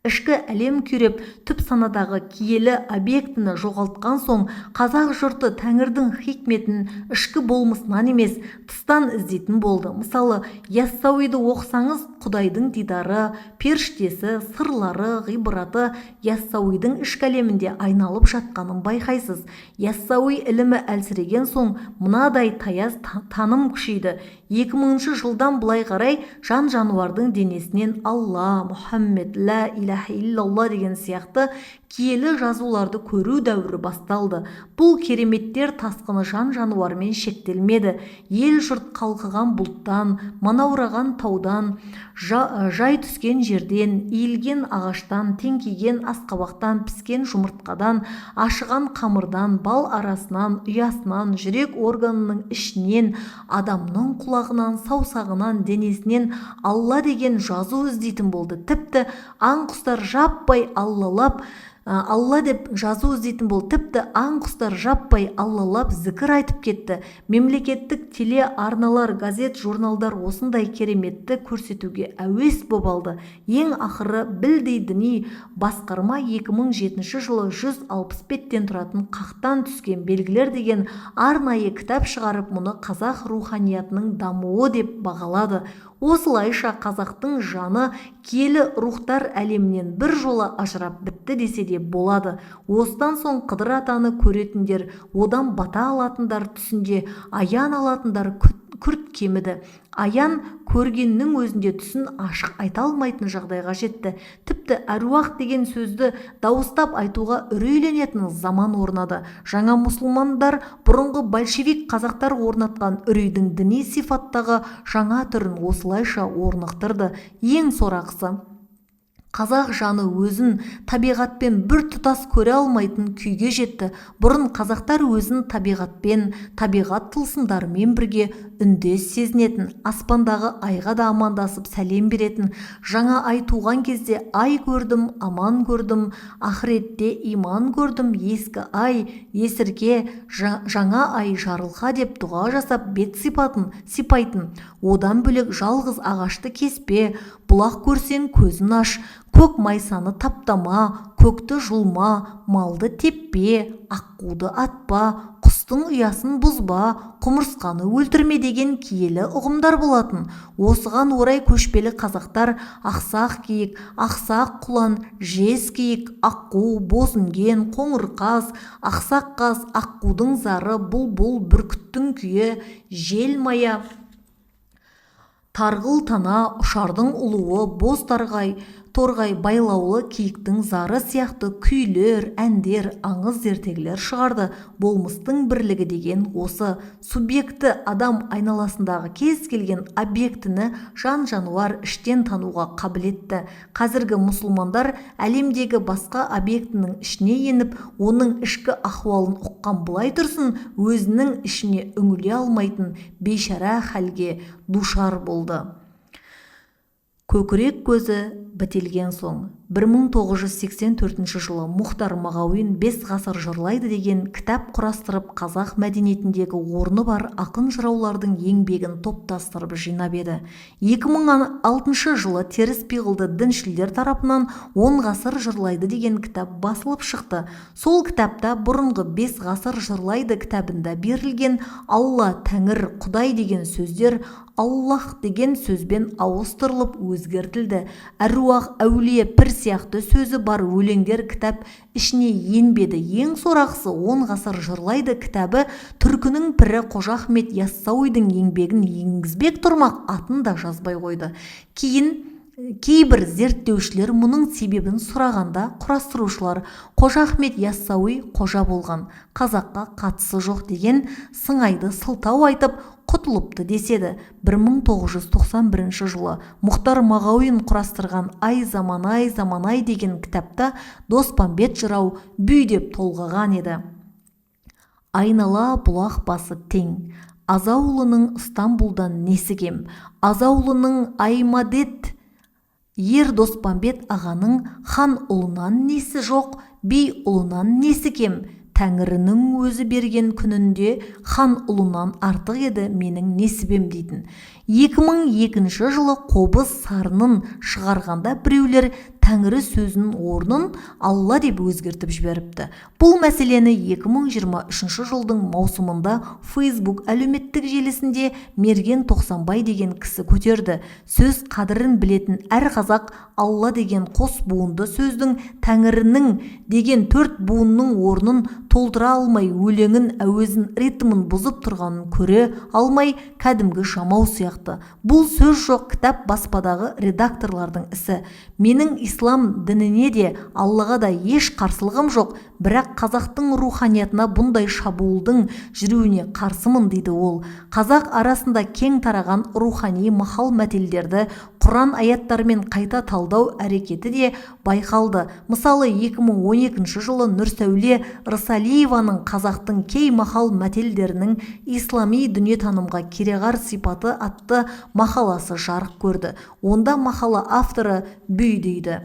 Ішкі әлем күйреп, түп санадағы киелі объектіні жоғалтқан соң, қазақ жұрты тәңірдің хикметін ішкі болмысынан емес, тыстан іздейтін болды. Мысалы, Яссауиді оқысаңыз, Құдайдың дидары, періштесі, сырлары, ғибраты Яссауидің ішкі әлемінде айналып жатқанын байқайсыз. Яссауи ілімі әлсіреген соң, мынадай таяз таным күшейді. 2000 жылдан бұлай қарай жан-жануардың денесінен Алла, Мұхаммед, ла иляха иллалла деген сияқты киелі жазуларды көру дәуірі басталды. Бұл кереметтер тасқыны жан-жануармен шектелмеді. Ел жұрт қалқыған бұлттан, манаураған таудан, жай түскен жерден, иілген ағаштан, теңкиген асқабақтан, піскен жұмыртқадан, ашыған қамырдан, бал арасынан, ұясынан, жүрек органының ішінен, адамның құлағынан, саусағынан, денесінен Алла деген жазу іздейтін болды. Тіпті аң-құстар жаппай аллалап, Алла деп жазу іздейтін бол. Тіпті аң-құстар жаппай аллалап зікір айтып кетті. Мемлекеттік теле арналар, газет, журналдар осындай кереметті көрсетуге әуес боп алды. Ең ақыры білдей діни басқарма 2007 жылы 160 беттен тұратын қақтан түскен белгілер деген арнайы кітап шығарып, мұны қазақ руханиятының дамуы деп бағалады. Осылайша қазақтың жаны киелі рухтар әлемінен бір жола ажырап бітті десе де болады. Осыдан соң Қыдыр атаны көретіндер, одан бата алатындар түсінде аян алатындар күрт кеміді. Аян көргеннің өзінде түсін ашық айта алмайтын жағдайға жетті. Тіпті әруақ деген сөзді дауыстап айтуға үрейленетін заман орнады. Жаңа мұсылмандар бұрынғы большевик қазақтар орнатқан үрейдің діни сипаттағы жаңа түрін осылайша орнықтырды. Ең сорақысы, қазақ жаны өзін табиғатпен бір тұтас көре алмайтын күйге жетті. Бұрын қазақтар өзін табиғатпен, табиғат тылсымдарымен бірге үндес сезінетін, аспандағы айға да амандасып сәлем беретін, жаңа ай туған кезде ай көрдім, аман көрдім, ақыретте иман көрдім, ескі ай есірке, жаңа ай жарылға деп дұға жасап бет сипайтын. Одан бөлек жалғыз ағашты кеспе, бұлақ көрсең көзін аш, көк майсаны таптама, көкті жұлма, малды теппе, аққуды атпа, құстың ұясын бұзба, құмырсқаны өлтірме деген киелі ұғымдар болатын. Осыған орай көшпелі қазақтар ақсақ киік, ақсақ құлан, жез киік, аққу, бозінген, қоңырқас, ақсақ қаз, аққудың зары, бұлбұл, бүркіттің күйі, жел мая, тарғыл тана, ұшардың ұлуы, боз торғай, байлаулы киіктің зары сияқты күйлер, әндер, аңыз ертегілер шығарды. Болмыстың бірлігі деген осы. Субъекті адам айналасындағы кез келген объектіні жан-жануар іштен тануға қабілетті. Қазіргі мұсылмандар әлемдегі басқа объектінің ішіне еніп, оның ішкі ахуалын ұққан былай тұрсын, өзінің ішіне үңіле алмайтын бейшара хәлге душар болды. Көкірек көзі бітелген соң 1984 жылы Мұхтар Мағауин 5 ғасыр жырлайды деген кітап құрастырып, қазақ мәдениетіндегі орны бар ақын жыраулардың еңбегін топтастырып жинап еді. 2006 жылы теріс пиғылды діншілдер тарапынан 10 ғасыр жырлайды деген кітап басылып шықты. Сол кітапта бұрынғы 5 ғасыр жырлайды кітабында берілген Алла, Тәңір, Құдай деген сөздер Аллах деген сөзбен ауыстырылып өзгертілді. Әруақ, әулие, пір сияқты сөзі бар өлеңдер кітап ішіне енбеді. Ең сорақысы 10 ғасыр жырлайды кітабы түркінің пірі Қожа Ахмет Яссауидің еңбегін енгізбек тұрмақ атын да жазбай қойды. Кейін кейбір зерттеушілер мұның себебін сұрағанда құрастырушылар Қожа Ахмет Яссауи қожа болған, қазаққа қатысы жоқ деген сыңайды сылтау айтып құтылыпты деседі. 1991 жылы Мұхтар Мағауин құрастырған Ай заман-ай деген кітапта Доспамбет жырау бүй деп толғаған еді. Айнала бұлақ басы тең, Азаулының Стамбулдан несі кем, Азаулының Аймадет, Ер Доспамбет ағаның хан ұлынан несі жоқ, би ұлынан несі кем, Тәңірінің өзі берген күнінде хан ұлынан артық еді менің несібем дейтін. 2002 жылы Қобыз сарынын шығарғанда біреулер Тәңірі сөзінің орнын Алла деп өзгертіп жіберіпті. Бұл мәселені 2023 жылдың маусымында Facebook әлеуметтік желісінде Мерген Тоқсанбай деген кісі көтерді. Сөз қадірін білетін әр қазақ Алла деген қос буынды сөздің Тәңірінің деген 4 буынның орнын толтыра алмай, өлеңін, әуезін, ритмін бұзып тұрғанын көре алмай, кәдімгі жамау сияқты. Бұл сөз жоқ, кітап баспадағы редакторлардың ісі. Менің ислам дініне де, Аллаға да еш қарсылығым жоқ, бірақ қазақтың руханиятына бұндай шабуылдың жүруіне қарсымын дейді ол. Қазақ арасында кең тараған рухани махал мәтелдерді Құран аяттарымен қайта талдау әрекеті де байқалды. Мысалы 2012 жылы Нұрсәуле Рысалиеваның қазақтың кей махал мәтелдерінің ислами дүниетанымға кереғар сипаты атты мақаласы жарық көрді. Онда мақала авторы бүй дейді.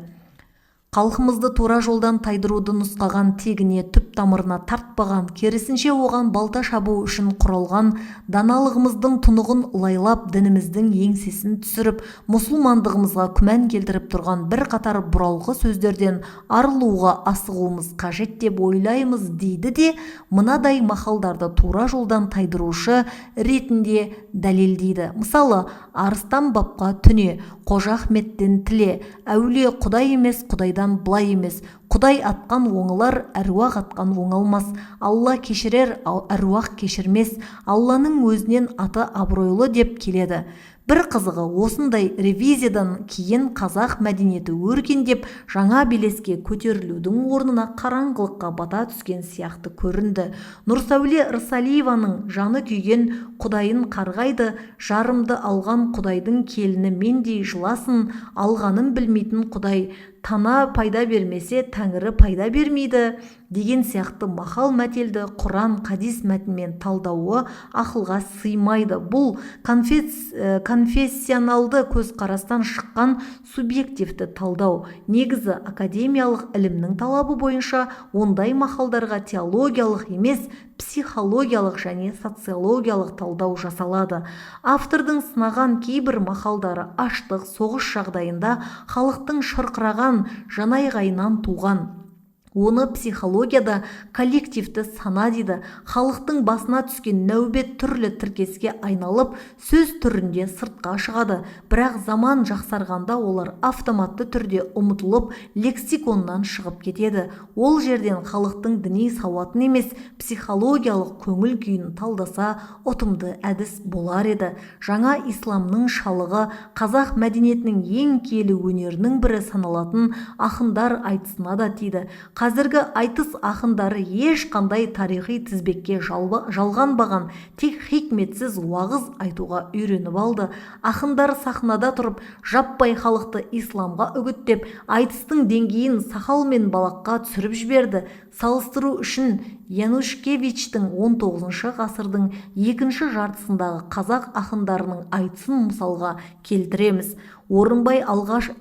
халқымызды тура жолдан тайдыруды нұсқаған, тегіне түп тамырына тартпаған, керісінше оған балта шабу үшін құралған, даналығымыздың тұнығын лайлап, дініміздің еңсесін түсіріп, мұсылмандығымызға күмән келтіріп тұрған бір қатар бұралғы сөздерден арылуға асығуымыз қажет деп ойлаймыз дейді де, мынадай мақалдарды тура жолдан тайдырушы ретінде дәлелдейді. Мысалы, Арыстан бапқа түне, Қожа Ахметтен тіле, әулие Құдай емес, Құдайдан былай емес, Құдай атқан оңылар, әруақ атқан оңалмас, Алла кешірер, әруақ кешірмес, Алланың өзінен аты абыройлы деп келеді. Бір қызығы, осындай ревизиядан кейін қазақ мәдениеті өркендеп, жаңа белеске көтерілудің орнына қараңғылыққа бата түскен сияқты көрінді. Нұрсәуле Рысалиеваның жаны күйген Құдайын қарғайды, жарымды алған Құдайдың келіні мендей жыласын, алғанын білмейтін Құдай, тана пайда бермесе, Тәңірі пайда бермейді деген сияқты мақал мәтелді Құран, хадис мәтінмен талдауы ақылға сыймайды. Бұл конфессионалды көзқарастан шыққан субъективті талдау. Негізі академиялық ілімнің талабы бойынша ондай мақалдарға теологиялық емес, психологиялық және социологиялық талдау жасалады. Автордың сынаған кейбір мақалдары аштық, соғыс жағдайында халықтың шырқыраған жанайғайынан туған. Оны психологияда коллективті сана дейді. Халықтың басына түскен нәубет түрлі тіркеске айналып, сөз түрінде сыртқа шығады. Бірақ заман жақсарғанда олар автоматты түрде ұмытылып, лексиконнан шығып кетеді. Ол жерден халықтың діни сауатын емес, психологиялық көңіл күйін талдаса, ұтымды әдіс болар еді. Жаңа исламның шалығы қазақ мәдениетінің ең киелі өнерінің бірі саналатын ақындар айтысына да тиді. Қазіргі айтыс ақындары ешқандай тарихи тізбекке жалғанбаған, тек хикметсіз уағыз айтуға үйреніп алды. Ақындар сахнада тұрып, жаппай халықты исламға үгіттеп, айтыстың деңгейін сақал мен балаққа түсіріп жіберді. Салыстыру үшін Янушкевичтің 19 ғасырдың екінші жартысындағы қазақ ақындарының айтысын мысалға келтіреміз. Орынбай алғаш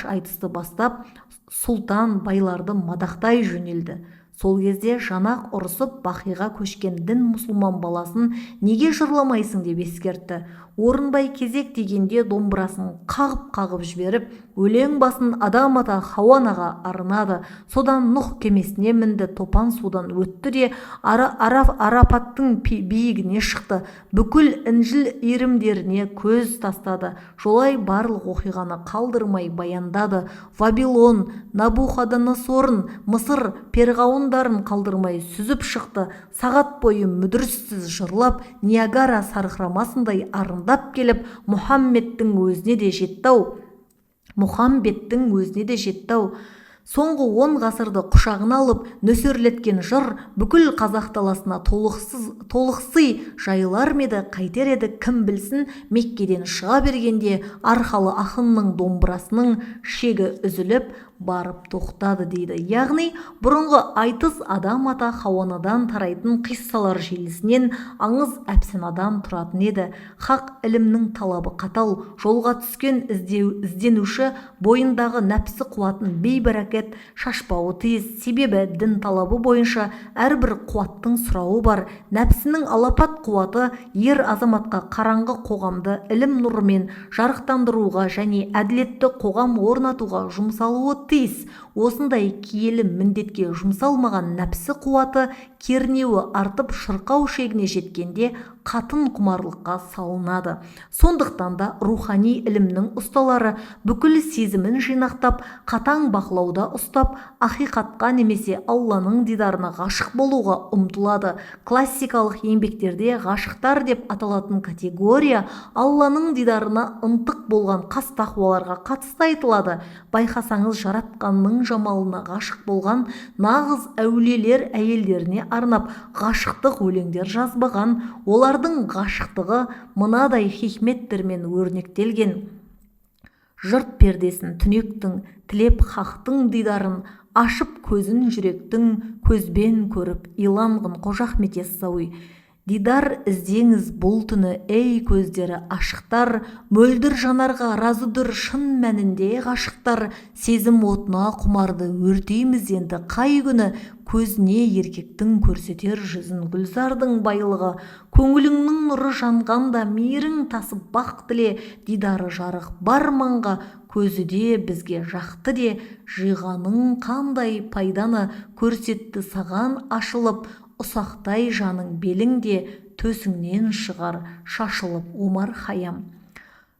айтысты бастап, сұлтан байларды мадақтай жөнелді. Сол кезде жанақ ұрысып бақиға көшкен дін мұсылман баласын неге жырламайсың деп ескертті. Орынбай кезек дегенде домбырасын қағып жіберіп, өлең басын адам ата Хауанаға арнады. Содан Нұх кемесіне мінді, топан судан өтті де Арапаттың биігіне шықты. Бүкіл Інжіл иірімдеріне көз тастады. Жолай барлық оқиғаны қалдырмай баяндады. Вавилон, Набухадоносорын, Мысыр перғауындарын қалдырмай сүзіп шықты. Сағат бойы мүдіріссіз жырлап, Ниагара сарқырамасындай арындап келіп, Мұхаммедтің өзіне де жеттау. Соңғы 10 ғасырды құшағына алып нөсерлеткен жыр бүкіл қазақ даласына толықсый жайылар меді, қайтер еді кім білсін. Меккеден шыға бергенде арқалы ақынның домбырасының шегі үзіліп барып тоқтады дейді. Яғни бұрынғы айтыс адам ата Хауанадан тарайтын қиссалар желісінен аңыз әпсанадан тұратын еді. Хақ ілімнің талабы қатал, жолға түскен ізденуші бойындағы нәпсі қуатын бейбәрекет шашпауы тиіс. Себебі дін талабы бойынша әрбір қуаттың сұрауы бар. Нәпсінің алапат қуаты ер азаматқа қараңғы қоғамды ілім нұрымен жарықтандыруға және әділетті қоғам орнатуға жұмсалуы тиіс. Осындай киелі міндетке жұмсалмаған нәпсі қуаты кернеуі артып шырқау шегіне жеткенде қатын құмарлыққа салынады. Сондықтан да рухани ілімнің ұсталары бүкіл сезімін жинақтап, қатаң бақылауда ұстап, ақиқатқа немесе Алланың дидарына ғашық болуға ұмтылады. Классикалық еңбектерде ғашықтар деп аталатын категория Алланың дидарына ынтық болған қас тақуаларға қатысты айтылады. Байқасаңыз, жаратқанның жамалына ғашық болған нағыз әулиелер әйелдеріне арнап ғашықтық өлеңдер жазбаған. Олардың ғашықтығы мынадай хикметтермен өрнектелген: жұрт пердесін түнектің, тілеп хақтың дидарын, ашып көзін жүректің, көзбен көріп иланғын. Қожа Ахмет Яссауи. Дидар іздеңіз бұл түні, ей көздері ашықтар, мөлдір жанарға разыдыр шын мәнінде ғашықтар. Сезім отына құмарды өртейміз енді қай күні, көзіне еркектің көрсетер жүзін гүлзардың байлығы. Көңіліңнің нұры жанғанда мейірің тасып бақ тіле, дидары жарық бар маңға, көзі де бізге жақты де, жиғаның қандай пайданы көрсетті саған ашылып, ұсақтай жаның беліңде төсіңнен шығар шашылып омар хаям.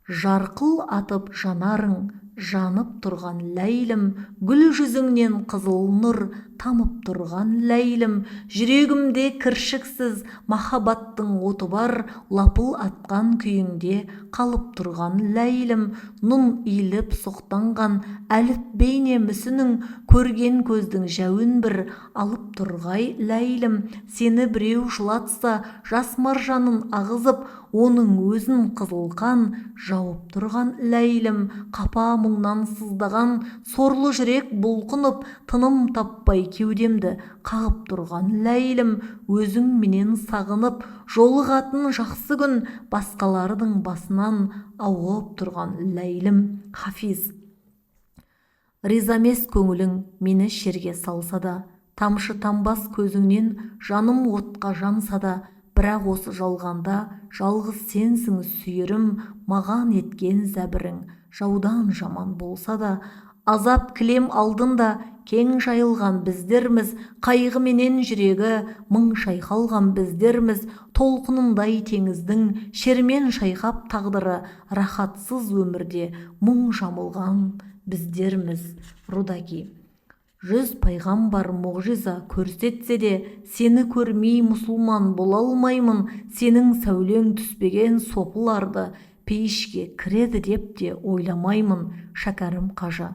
Жарқыл атып жанарың, жанып тұрған ләйлім, гүл жүзіңнен қызыл нұр тамып тұрған ләйлім. Жүрегімде кіршіксіз махаббаттың оты бар, лапыл атқан күйіңде қалып тұрған ләйлім. Нұн иіліп соқтанған әліп бейне мүсінің, көрген көздің жәуін бір алып тұрғай ләйлім. Сені біреу жылатса жас маржанын ағызып, оның өзін қызылқан жауып тұрған ләйлім. Қапа мұңнан сыздаған сорлы жүрек бұлқынып, тыным таппай кеудемді қағып тұрған ләйлім. Өзің менен сағынып жолығатын жақсы күн, басқалардың басынан ауып тұрған ләйлім. Хафиз. Ризамес көңілің мені шерге салса да, тамшы тамбас көзіңнен жаным отқа жанса да, бірақ осы жалғанда жалғыз сенсің сүйерім, маған еткен зәбірің жаудан жаман болса да. Азап кілем алдында кең жайылған біздерміз, қайғыменен жүрегі мың шайқалған біздерміз. Толқынындай теңіздің шермен шайқап тағдыры, рахатсыз өмірде мұң жамылған біздерміз. Рудаки. 100 пайғамбар мұғжиза көрсетсе де, сені көрмей мұсылман бола алмаймын. Сенің сәулең түспеген сопыларды пейішке кіреді деп те ойламаймын. Шәкәрім қажы.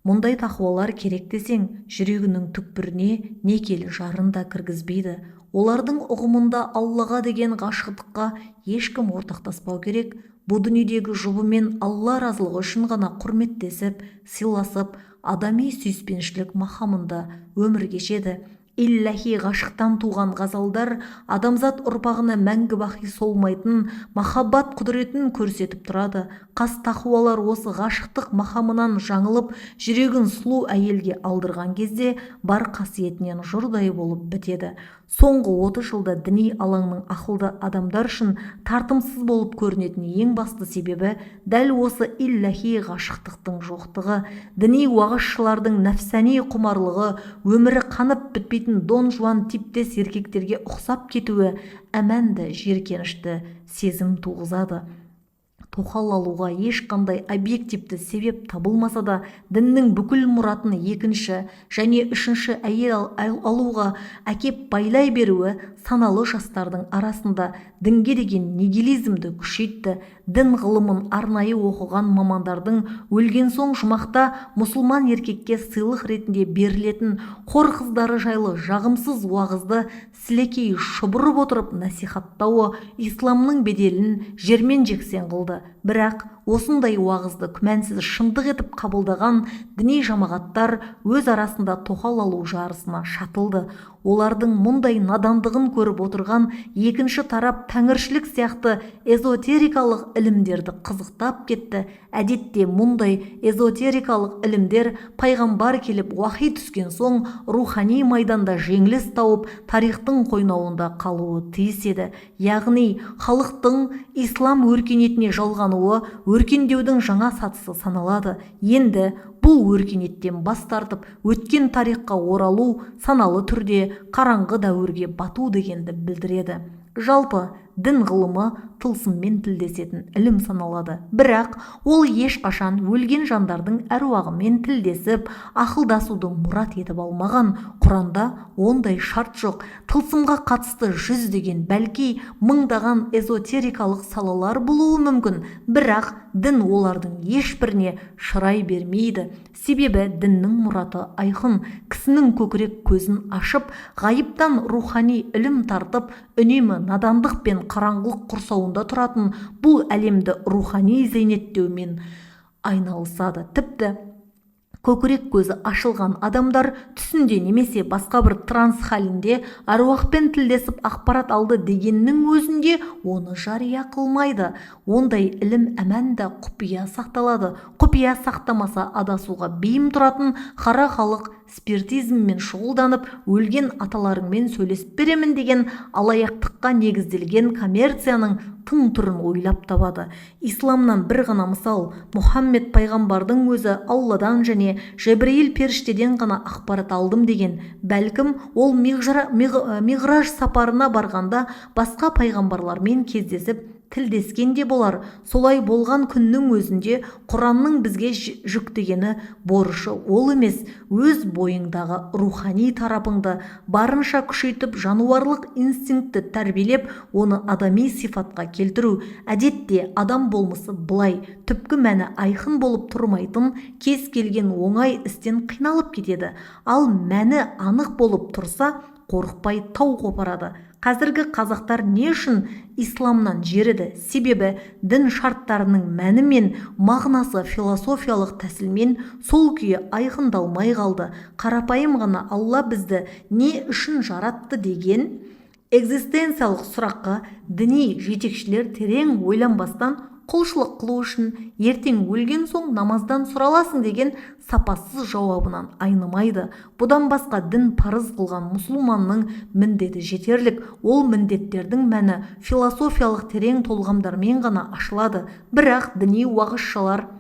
Мұндай тақуалар керек десең, жүрегінің түкпіріне некелі жарын да кіргізбейді. Олардың ұғымында Аллаға деген ғашықтыққа ешкім ортақтаспау керек. Бұл дүниедегі жұбымен Алла разылығы үшін ғана құрметтесіп, сыйласып, адами сүйіспеншілік махамында өмір кешеді. Иллахи ғашықтан туған ғазалдар адамзат ұрпағына мәңгі бақи солмайтын махаббат құдіретін көрсетіп тұрады. Қас тақуалар осы ғашықтық махамынан жаңылып, жүрегін сұлу әйелге алдырған кезде бар қасиетінен жұрдай болып бітеді. Соңғы 30 жылда діни алаңның ақылды адамдар үшін тартымсыз болып көрінетін ең басты себебі дәл осы иллахи ғашықтықтың жоқтығы. Діни уағызшылардың нәфсани құмарлығы, өмірі қанып бітпейтін Дон Жуан типтес еркектерге ұқсап кетуі әмәнді жеркенішті сезім туғызады. Тоқал алуға ешқандай объективті себеп табылмаса да, діннің бүкіл мұратын екінші және үшінші әйел алуға әкеп байлай беруі саналы жастардың арасында дінге деген нигилизмді күшейтті. Дін ғылымын арнайы оқыған мамандардың өлген соң жұмақта мұсылман еркекке сыйлық ретінде берілетін қор қыздары жайлы жағымсыз уағызды сілекей шұбырып отырып насихаттауы исламның беделін жермен жексен қылды. Бірақ осындай уағызды күмәнсіз шындық етіп қабылдаған діни жамағаттар өз арасында тоқал алу жарысына шатылды. Олардың мұндай надандығын көріп отырған екінші тарап тәңіршілік сияқты эзотерикалық ілімдерді қызықтап кетті. Әдетте мұндай эзотерикалық ілімдер пайғамбар келіп уахи түскен соң рухани майданда жеңіліс тауып тарихтың қойнауында қалуы тиіс еді. Яғни халықтың ислам өркениетіне жалғануы өркендеудің жаңа сатысы саналады. Енді бұл өркениеттен бас тартып өткен тарихқа оралу саналы түрде қараңғы дәуірге бату дегенді білдіреді. Жалпы дін ғылымы тылсыммен тілдесетін ілім саналады. Бірақ ол ешқашан өлген жандардың әруағымен тілдесіп, ақылдасуды мұрат етіп алмаған. Құранда ондай шарт жоқ. Тылсымға қатысты 100 деген бәлки мыңдаған эзотерикалық салалар болуы мүмкін. Бірақ дін олардың ешбіріне шырай бермейді. Себебі діннің мұраты айқын. Кісінің көкірек көзін ашып, ғайыптан рухани ілім тартып, үнемі надандық пен қараңғылық құрсауында тұратын бұл әлемді рухани зейнеттеумен айналысады. Тіпті көкірек көзі ашылған адамдар түсінде немесе басқа бір транс халінде аруақпен тілдесіп ақпарат алды дегеннің өзінде оны жария қылмайды. Ондай ілім әмәнда құпия сақталады. Құпия сақтамаса адасуға бейім тұратын қара халық спиритизммен шұғылданып, өлген аталарыңмен сөйлесіп беремін деген алаяқтыққа негізделген коммерцияның тың түрін ойлап табады. Исламнан бір ғана мысал: Мұхаммед пайғамбардың өзі Алладан және Жебірейіл періштеден ғана ақпарат алдым деген. Бәлкім ол миғраж сапарына барғанда басқа пайғамбарлармен кездесіп тілдескен де болар. Солай болған күннің өзінде Құранның бізге жүктегені борышы ол емес, өз бойыңдағы рухани тарапыңды барынша күшейтіп, жануарлық инстинктті тәрбиелеп, оны адами сипатқа келтіру. Әдетте адам болмысы былай, түпкі мәні айқын болып тұрмайтын кез келген оңай істен қиналып кетеді. Ал мәні анық болып тұрса, қорықпай тау қопарады. Қазіргі қазақтар не үшін исламнан жеріді? Себебі дін шарттарының мәні мен мағынасы философиялық тәсілмен сол күйі айқындалмай қалды. Қарапайым ғана Алла бізді не үшін жаратты деген экзистенциялық сұраққа діни жетекшілер терең ойланбастан құлшылық қылу үшін ертең өлген соң намаздан сұраласың деген сапасыз жауабынан айнымайды. Бұдан басқа дін парыз қылған мұсылманның міндеті жетерлік. Ол міндеттердің мәні философиялық терең толғамдармен ғана ашылады. Бірақ діни уағызшылар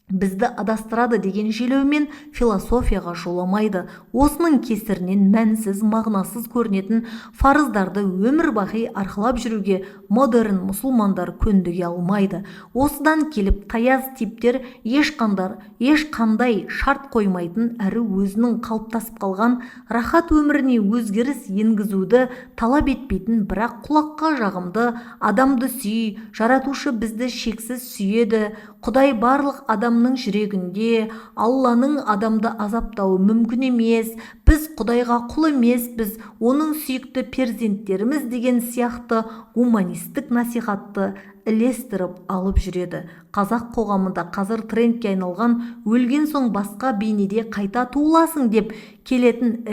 бізді адастырады деген желеумен философияға жоламайды. Осының кесірінен мәнсіз, мағынасыз көрінетін фарыздарды өмір бақи арқылап жүруге модерн мұсылмандар көндіге алмайды. Осыдан келіп таяз типтер ешқандай шарт қоймайтын әрі өзінің қалыптасып қалған рахат өміріне өзгеріс енгізуді талап етпейтін, бірақ құлаққа жағымды: адамды сүй, жаратушы бізді шексіз сүйеді, Құдай барлық адамның жүрегінде, Алланың адамды азаптауы мүмкін емес, біз Құдайға құл емеспіз, оның сүйікті перзенттеріміз деген сияқты гуманистік насихатты ілестіріп алып жүреді. Қазақ қоғамында қазір трендке айналған өлген соң басқа бейнеде қайта туыласың деп келетін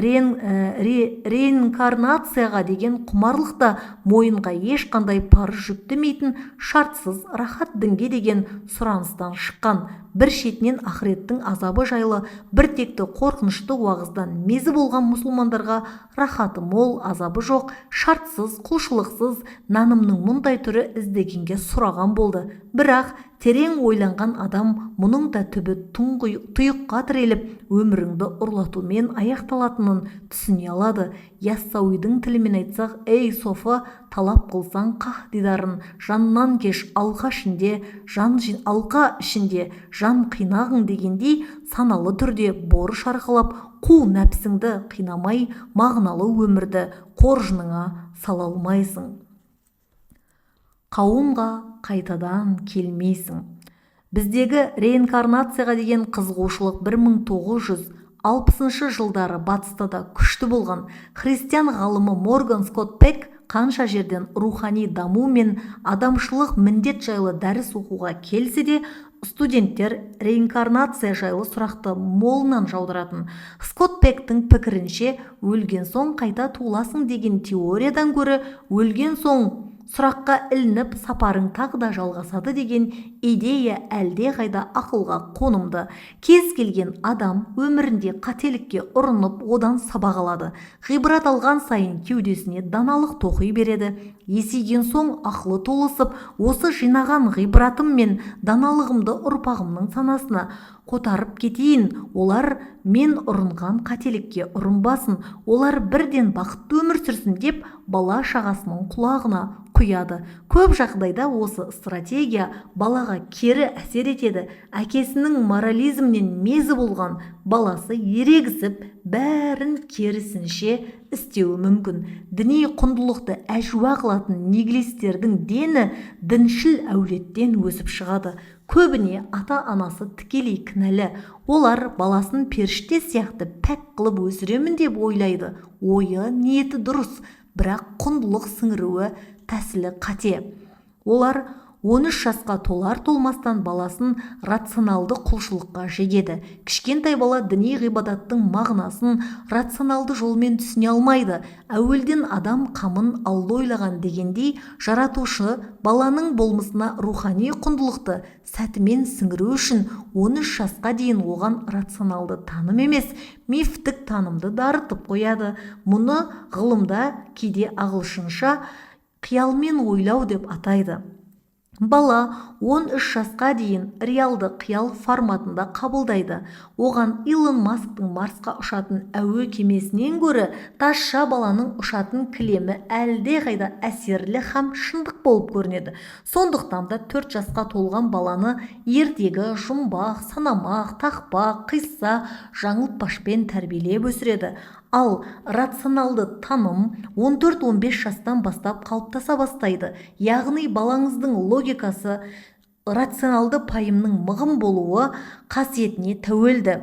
реинкарнацияға деген құмарлықта мойынға ешқандай парыз жүктемейтін шартсыз рахат дінге деген сұраныстан шыққан. Бір шетінен ақыреттің азабы жайлы бір текті қорқынышты уағыздан мезі болған мұсылмандарға рахаты мол, азабы жоқ, шартсыз, құлшылықсыз нанымның мұндай түрі іздегенге сұраған болды. Бірақ терең ойланған адам мұның да түбі тұйыққа тіреліп өміріңді ұрлатумен аяқталатынын түсіне алады. Яссауидің тілімен айтсақ: ей Софы, талап қылсаң қақ дидарын, жаннан кеш алқа ішінде жан қинағың дегендей, саналы түрде борыш арқалап қу нәпсіңді қинамай мағыналы өмірді қоржыныңа сала алмайсың. Қауымға қайтадан келмейсің. Біздегі реинкарнацияға деген қызығушылық 1960 жылдары батыста да күшті болған. Христиан ғалымы Морган Скотт Пек қанша жерден рухани даму мен адамшылық міндет жайлы дәріс оқуға келсе де, студенттер реинкарнация жайлы сұрақты молынан жаудыратын. Скотт Пектің пікірінше, өлген соң қайта туыласың деген теориядан гөрі өлген соң сұраққа ілініп сапарың тағы да жалғасады деген идея әлде қайда ақылға қонымды. Кез келген адам өмірінде қателікке ұрынып, одан сабақ алады. Ғибрат алған сайын кеудесіне даналық тоқи береді. Есейген соң ақылы толысып, осы жинаған ғибратым мен даналығымды ұрпағымның санасына қотарып кетейін. Олар мен ұрынған қателікке ұрынбасын, олар бірден бақытты өмір сүрсін деп бала шағасының құлағына құяды. Көп жағдайда осы стратегия балаға кері әсер етеді. Әкесінің морализмнен мезі болған баласы ерегісіп, бәрін керісінше істеуі мүмкін. Діни құндылықты әжуа қылатын нигилистердің дені діншіл әулеттен өсіп шығады. Көбіне ата-анасы тікелей кінәлі. Олар баласын періште сияқты пәк қылып өсіремін деп ойлайды. Ойы, ниеті дұрыс, бірақ құндылық сіңіруі тәсілі қате. Олар 13 жасқа толар-толмастан баласын рационалды құлшылыққа жегеді. Кішкентай бала діни ғибадаттың мағынасын рационалды жолмен түсіне алмайды. Әуелден адам қамын Алла ойлаған дегендей, жаратушы баланың болмысына рухани құндылықты сәтімен сіңіру үшін 13 жасқа дейін оған рационалды таным емес, мифтік танымды дарытып қояды. Мұны ғылымда кейде ағылшынша қиялмен ойлау деп атайды. Бала 13 жасқа дейін реалды қиял форматында қабылдайды. Оған Илон Масктың Марсқа ұшатын әуе кемесінен гөрі тазша баланың ұшатын кілемі әлде қайда әсерлі һәм шындық болып көрінеді. Сондықтан да 4 жасқа толған баланы ертегі, жұмбақ, санамақ, тақпақ, қисса, жаңылтпашпен тәрбиелеп өсіреді. Ал рационалды таным 14-15 жастан бастап қалыптаса бастайды. Яғни балаңыздың логикасы рационалды пайымның мығым болуы қасиетіне тәуелді.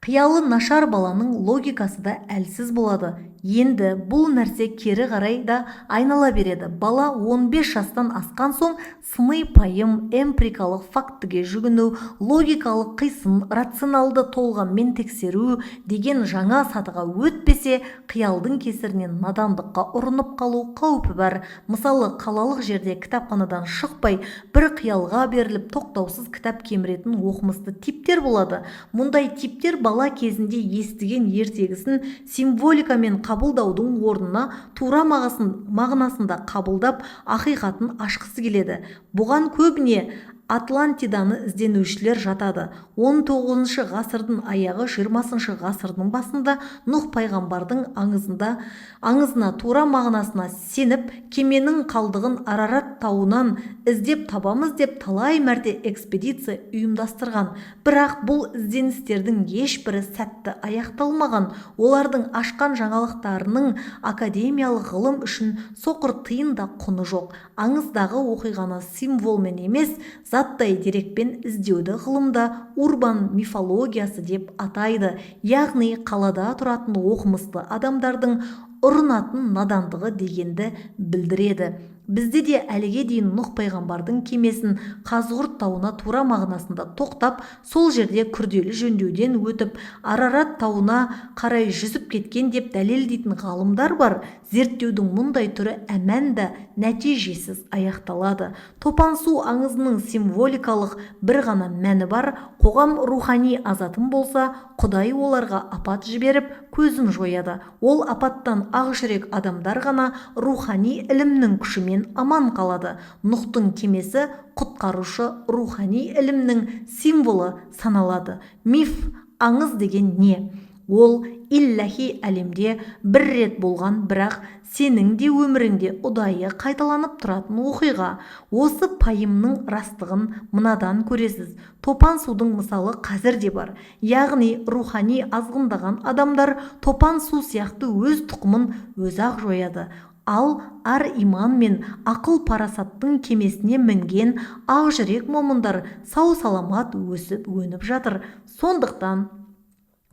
Қиялы нашар баланың логикасы да әлсіз болады. Енді бұл нәрсе кері қарай да айнала береді. Бала 15 жастан асқан соң сыни пайым, эмпирикалық фактіге жүгіну, логикалық қисын, рационалды толғаммен тексеру деген жаңа сатыға өтпесе, қиялдың кесірінен надандыққа ұрынып қалу қаупі бар. Мысалы, қалалық жерде кітапханадан шықпай, бір қиялға беріліп тоқтаусыз кітап кеміретін оқымысты типтер болады. Мұндай типтер бала кезінде естіген ертегісін символикамен қабылдаудың орнына тура мағынасында қабылдап, ақиқатын ашқысы келеді. Бұған көбіне Атлантиданы ізденушілер жатады. 19 ғасырдың аяғы 20 ғасырдың басында Нұх пайғамбардың аңызына тура мағынасына сеніп, кеменің қалдығын Арарат тауынан іздеп табамыз деп талай мәрте экспедиция ұйымдастырған. Бірақ бұл ізденістердің ешбірі сәтті аяқталмаған. Олардың ашқан жаңалықтарының академиялық ғылым үшін соқыр тиын да құны жоқ. Аңыздағы оқиғаны символмен емес, заттай дерекпен іздеуді ғылымда урбан мифологиясы деп атайды. Яғни қалада тұратын оқымысты адамдардың ұрынатын надандығы дегенді білдіреді. Бізде де әліге дейін Нұх пайғамбардың кемесін Қазғұрт тауына тура мағынасында тоқтап, сол жерде күрделі жөндеуден өтіп, Арарат тауына қарай жүзіп кеткен деп дәлелдейтін ғалымдар бар. Зерттеудің мұндай түрі әмәнда нәтижесіз аяқталады. Топан су аңызының символикалық бір ғана мәні бар. Қоғам рухани азатын болса, Құдай оларға апат жіберіп, көзін жояды. Ол апаттан ақжүрек адамдар ғана рухани ілімнің күшімен аман қалады. Нұхтың кемесі құтқарушы рухани ілімнің символы саналады. Миф, аңыз деген не? Ол иллахи әлемде бір рет болған, бірақ сенің де өміріңде ұдайы қайталанып тұратын оқиға. Осы пайымның растығын мынадан көресіз. Топан судың мысалы қазір де бар. Яғни рухани азғындаған адамдар топан су сияқты өз тұқымын өзі-ақ жояды. Ал ар иман мен ақыл парасаттың кемесіне мінген ақжүрек момындар сау саламат өсіп өніп жатыр. Сондықтан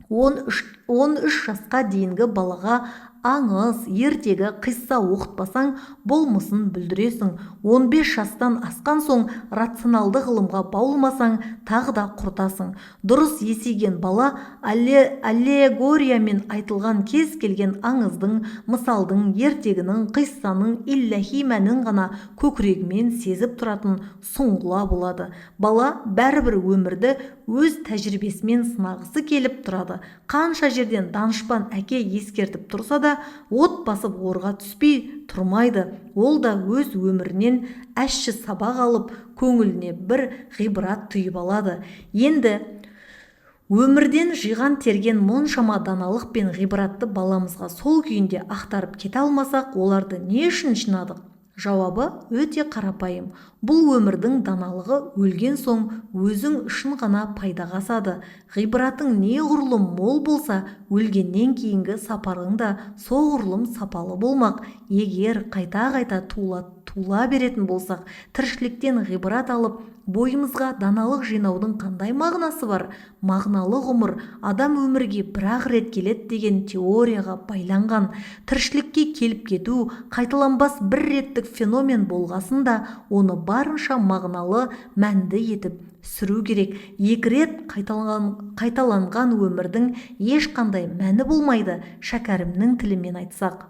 13 жасқа дейінгі балаға аңыз, ертегі, қисса оқытпасаң, болмысын бүлдіресің. 15 жастан асқан соң рационалды ғылымға баулмасаң, тағы да құртасың. Дұрыс есейген бала аллегориямен айтылған кез келген аңыздың, мысалдың, ертегінің, қиссаның иллахи мәнін ғана көкірегімен сезіп тұратын сұңғыла болады. Бала бәрібір өмірді өз тәжірибесімен сынағысы келіп тұрады. Қанша жерден данышпан әке ескертіп тұрса да, от басып орға түспей тұрмайды. Ол да өз өмірінен әшші сабақ алып, көңіліне бір ғибрат түйіп алады. Енді өмірден жиған терген мұншама даналық пен ғибратты баламызға сол күйінде ақтарып кете алмасақ, оларды не үшін жинадық? Жауабы өте қарапайым. Бұл өмірдің даналығы өлген соң өзің үшін ғана пайдаға асады. Ғибратың неғұрлым мол болса, өлгеннен кейінгі сапарың да соғұрлым сапалы болмақ. Егер қайта-қайта туыла беретін болсақ, тіршіліктен ғибрат алып, бойымызға даналық жинаудың қандай мағынасы бар? Мағыналы ғұмыр адам өмірге бір-ақ рет келеді деген теорияға байланған. Тіршілікке келіп кету қайталанбас бір реттік феномен болғасын да, оны барынша мағыналы, мәнді етіп сүру керек. Екі рет қайталанған өмірдің ешқандай мәні болмайды, шәкәрімнің тілімен айтсақ.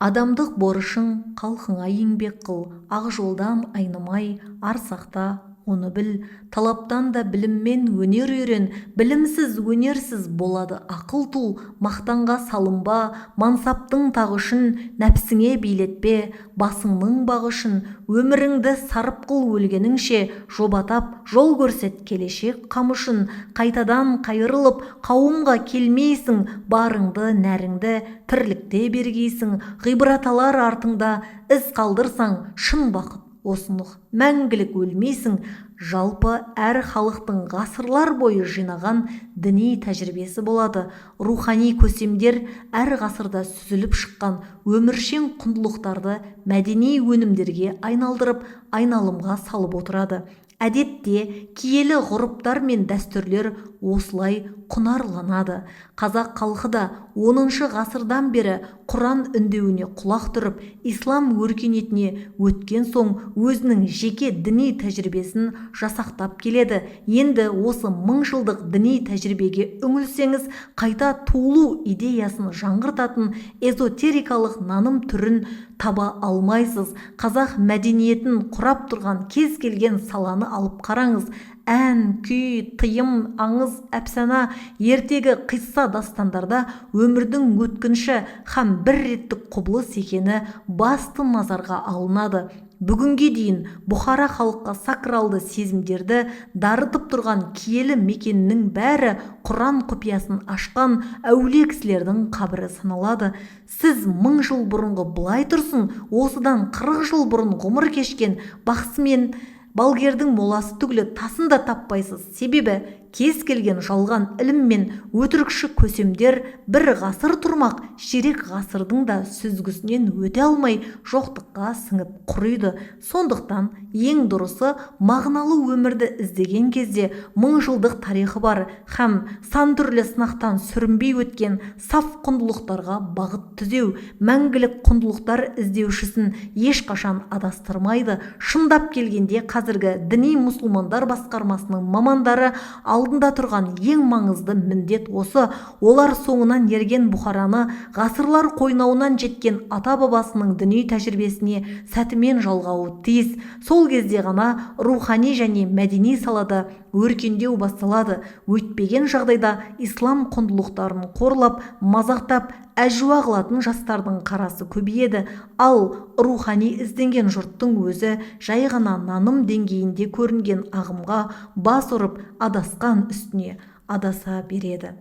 Адамдық борышың қалқыңа еңбек қыл, ақ жолдан айнымай, арсақта оны біл. Талаптан да біліммен өнер үйрен, білімсіз өнерсіз болады ақыл тұл. Мақтанға салынба, мансаптың тағы үшін, нәпсіңе билетпе, басыңның бағы үшін. Өміріңді сарып қыл өлгеніңше, жобатап жол көрсет келешек қамышын. Қайтадан қайырылып қауымға келмейсің, барыңды нәріңді тірлікте бергейсің. Ғибрат алар артыңда із қалдырсаң, шын бақыт осынық мәңгілік өлмейсің. Жалпы әр халықтың ғасырлар бойы жинаған діни тәжірибесі болады. Рухани көсемдер әр ғасырда сүзіліп шыққан өміршең құндылықтарды мәдени өнімдерге айналдырып, айналымға салып отырады. Әдетте киелі ғұрыптар мен дәстүрлер осылай құнарланады. Қазақ халқы да 10 ғасырдан бері Құран үндеуіне құлақ түріп, ислам өркениетіне өткен соң өзінің жеке діни тәжірибесін жасақтап келеді. Енді осы 1000 жылдық діни тәжірибеге үңілсеңіз, қайта туылу идеясын жаңғыртатын эзотерикалық наным түрін таба алмайсыз. Қазақ мәдениетін құрап тұрған кез келген саланы алып қараңыз. Ән, күй, тыйым, аңыз, әпсана, ертегі қисса дастандарда өмірдің өткінші һәм бір реттік құбылыс екені басты назарға алынады. Бүгінге дейін Бұхара халыққа сакралды сезімдерді дарытып тұрған киелі мекеннің бәрі Құран құпиясын ашқан әулие кісілердің қабірі саналады. Сіз 1000 жыл бұрынғы былай тұрсын, осыдан 40 жыл бұрын ғұмыр кешкен бақсы мен балгердің моласы түгілі тасын да таппайсыз. Себебі кез келген жалған ілім мен өтірікші көсемдер бір ғасыр тұрмақ, ширек ғасырдың да сүзгісінен өте алмай жоқтыққа сіңіп құриды. Сондықтан ең дұрысы мағыналы өмірді іздеген кезде 1000 жылдық тарихы бар һәм сан түрлі сынақтан сүрінбей өткен саф құндылықтарға бағыт түзеу. Мәңгілік құндылықтар іздеушісін ешқашан адастырмайды. Шындап келгенде қазіргі діни мұсылмандар басқармасының мамандары алдында тұрған ең маңызды міндет осы. Олар соңынан ерген Бұхараны ғасырлар қойнауынан жеткен ата-бабасының діни тәжірибесіне сәтімен жалғауы тиіс. Сол кезде ғана рухани және мәдени салада өркендеу басталады. Өйтпеген жағдайда ислам құндылықтарын қорлап, мазақтап, әжуа қылатын жастардың қарасы көбейеді. Ал рухани ізденген жұрттың өзі жай ғана наным деңгейінде көрінген ағымға бас ұрып, адасқан үстіне адаса береді.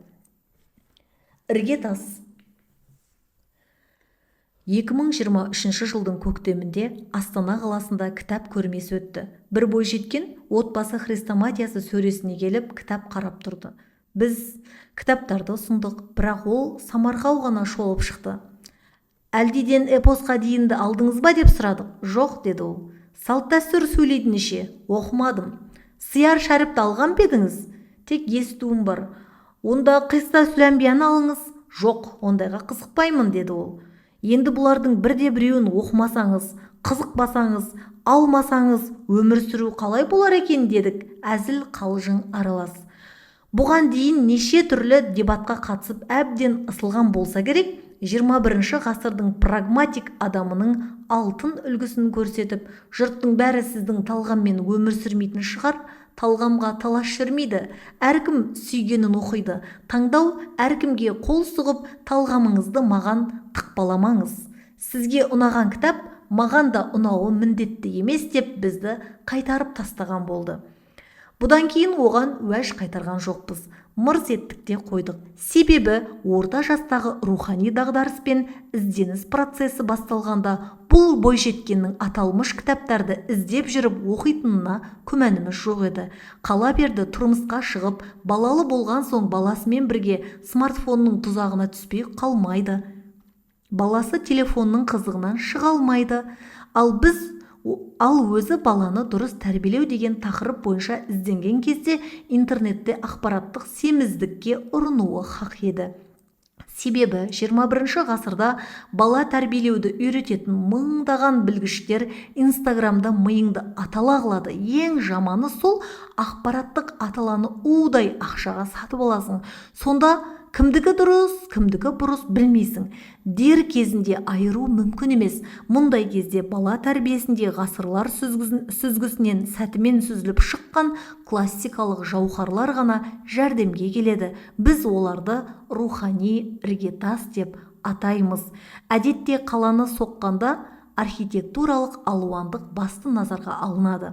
Іргетас. 2023 жылдың көктемінде Астана қаласында кітап көрмесі өтті. Бір бойжеткен отбасы хрестоматиясы сөресіне келіп кітап қарап тұрды. Біз кітаптарды ұсындық, бірақ ол самарқау ғана шолып шықты. Әлдиден эпосқа дейінді алдыңыз ба деп сұрадық. Жоқ, деді ол. Салт дәстүр сөйлейтін ше, оқымадым. Сияр шәріпті алған ба едіңіз? Тек естуім бар. Онда қисса сүләмбияны алыңыз. Жоқ, ондайға қызықпаймын, деді ол. Енді бұлардың бірде-біреуін оқымасаңыз, қызықпасаңыз, алмасаңыз, өмір сүру қалай болар екен, дедік. Әзіл қалжың аралас. Бұған дейін неше түрлі дебатқа қатысып әбден ысылған болса керек, 21 ғасырдың прагматик адамының алтын үлгісін көрсетіп, жұрттың бәрі сіздің талғаммен өмір сүрмейтін шығар, талғамға талас жүрмейді, әркім сүйгенін оқиды. Таңдау әркімге қол сұғып, талғамыңызды маған тықпаламаңыз. Сізге ұнаған кітап маған да ұнауы міндетті емес деп бізді қайтарып тастаған болды. Бұдан кейін оған уәж қайтарған жоқпыз. Мырс еттік те қойдық. Себебі орта жастағы рухани дағдарыс пен ізденіс процесі басталғанда бұл бойжеткеннің аталмыш кітаптарды іздеп жүріп оқитынына күмәніміз жоқ еді. Қала берді тұрмысқа шығып, балалы болған соң баласымен бірге смартфонның тұзағына түспей қалмайды. Баласы телефонның қызығынан шыға алмайды. Ал өзі баланы дұрыс тәрбиелеу деген тақырып бойынша ізденген кезде интернетте ақпараттық семіздікке ұрынуы хақ еді. Себебі 21 ғасырда бала тәрбиелеуді үйрететін мыңдаған білгіштер Инстаграмда миыңды атала қылады. Ең жаманы сол, ақпараттық аталаны удай ақшаға сатып аласың. Сонда кімдікі дұрыс, кімдікі бұрыс білмейсің. Дер кезінде айыру мүмкін емес. Мұндай кезде бала тәрбиесінде ғасырлар сүзгісінен сәтімен сүзіліп шыққан классикалық жауһарлар ғана жәрдемге келеді. Біз оларды рухани іргетас деп атаймыз. Әдетте қаланы соққанда архитектуралық алуандық басты назарға алынады.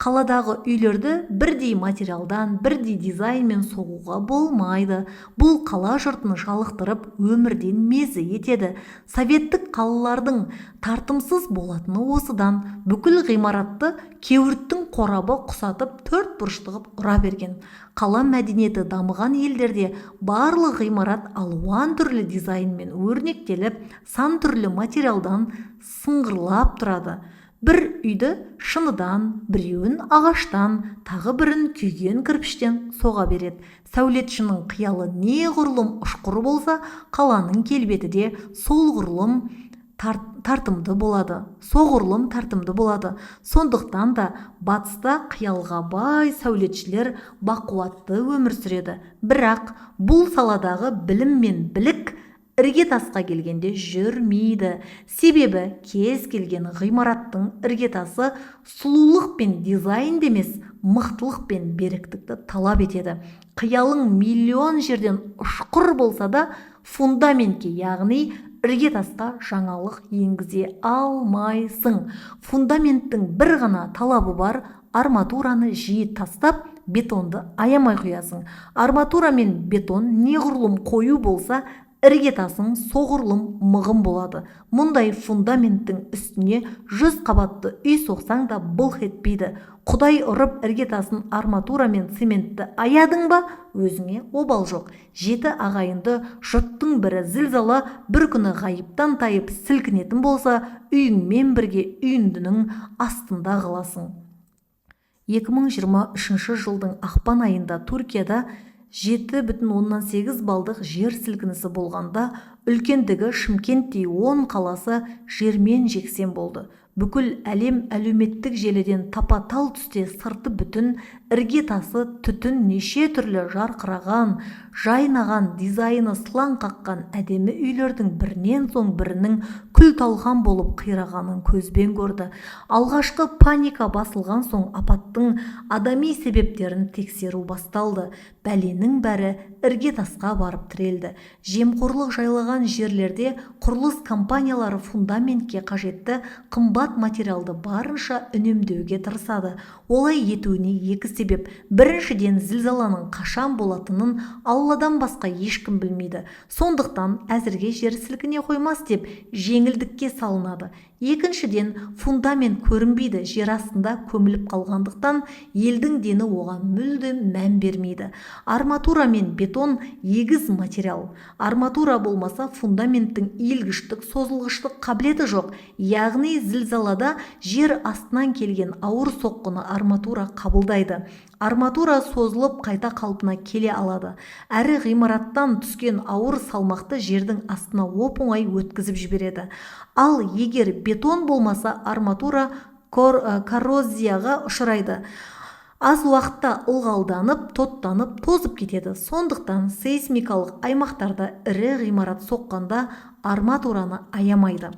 Қаладағы үйлерді бірдей материалдан, бірдей дизайнмен соғуға болмайды. Бұл қала жұртын жалықтырып, өмірден мезі етеді. Советтік қалалардың тартымсыз болатыны осыдан. Бүкіл ғимаратты кеуірттің қорабы құсатып, төрт бұрыштығып ұра берген. Қала мәдениеті дамыған елдерде барлық ғимарат алуан түрлі дизайнмен өрнектеліп, сан түрлі материалдан сыңғырлап тұрады. Бір үйді шыныдан, біреуін ағаштан, тағы бірін күйген кірпіштен соға береді. Сәулетшінің қиялы неғұрлым ұшқыр болса, қаланың келбеті де солғұрлым тартымды болады. Соғұрлым тартымды болады. Сондықтан да батыста қиялға бай сәулетшілер бақуатты өмір сүреді. Бірақ бұл саладағы білім мен білік іргетасқа келгенде жүрмейді. Себебі кез келген ғимараттың іргетасы сұлулық пен дизайнді емес, мықтылық пен беріктікті талап етеді. Қиялың миллион жерден ұшқыр болса да, фундаментке, яғни іргетасқа жаңалық енгізе алмайсың. Фундаменттің бір ғана талабы бар: арматураны жиі тастап, бетонды аямай құясың. Арматура мен бетон неғұрлым қою болса, іргетасың соғұрлым мығым болады. Мұндай фундаменттің үстіне 100 қабатты үй соқсаң да былқ етпейді. Құдай ұрып іргетасын арматура мен цементті аядың ба, өзіңе обал жоқ. 7 ағайынды жұрттың бірі зілзала бір күні ғайыптан тайып сілкінетін болса, үйіңмен бірге үйіндінің астында қаласың. 2023 жылдың ақпан айында Түркияда 7,8 балдық жер сілкінісі болғанда, үлкендігі Шымкенттей 10 қаласы жермен жексен болды. Бүкіл әлем әлеуметтік желіден тапа-тал түсте сырты бүтін, іргетасы түтін, неше түрлі жарқыраған, жайнаған, дизайны сылаң қаққан әдемі үйлердің бірінен соң бірінің күл-талқан болып қирағанын көзбен көрді. Алғашқы паника басылған соң апаттың адами себептерін тексеру басталды. Бәленің бәрі іргетасқа барып тірелді. Жемқорлық жайлаған жерлерде құрылыс компаниялары фундаментке қажетті қымбат материалды барынша үнемдеуге тырысады. Олай етуіне екі себеп. Біріншіден, зілзаланың қашан болатынын Алладан басқа ешкім білмейді. Сондықтан әзірге жер сілкіне қоймас деп жеңілдікке салынады. Екіншіден, фундамент көрінбейді, жер астында көміліп қалғандықтан елдің дені оған мүлде мән бермейді. Арматура мен бетон егіз материал. Арматура болмаса фундаменттің иілгіштік, созылғыштық қабілеті жоқ. Яғни зілзалада жер астынан келген ауыр соққыны арматура қабылдайды. Арматура созылып қайта қалпына келе алады. Әрі ғимараттан түскен ауыр салмақты жердің астына оп-оңай өткізіп жібереді. Ал егер бетон болмаса, арматура коррозияға ұшырайды. Аз уақытта ылғалданып, тоттанып, тозып кетеді. Сондықтан сейсмикалық аймақтарда ірі ғимарат соққанда арматураны аямайды.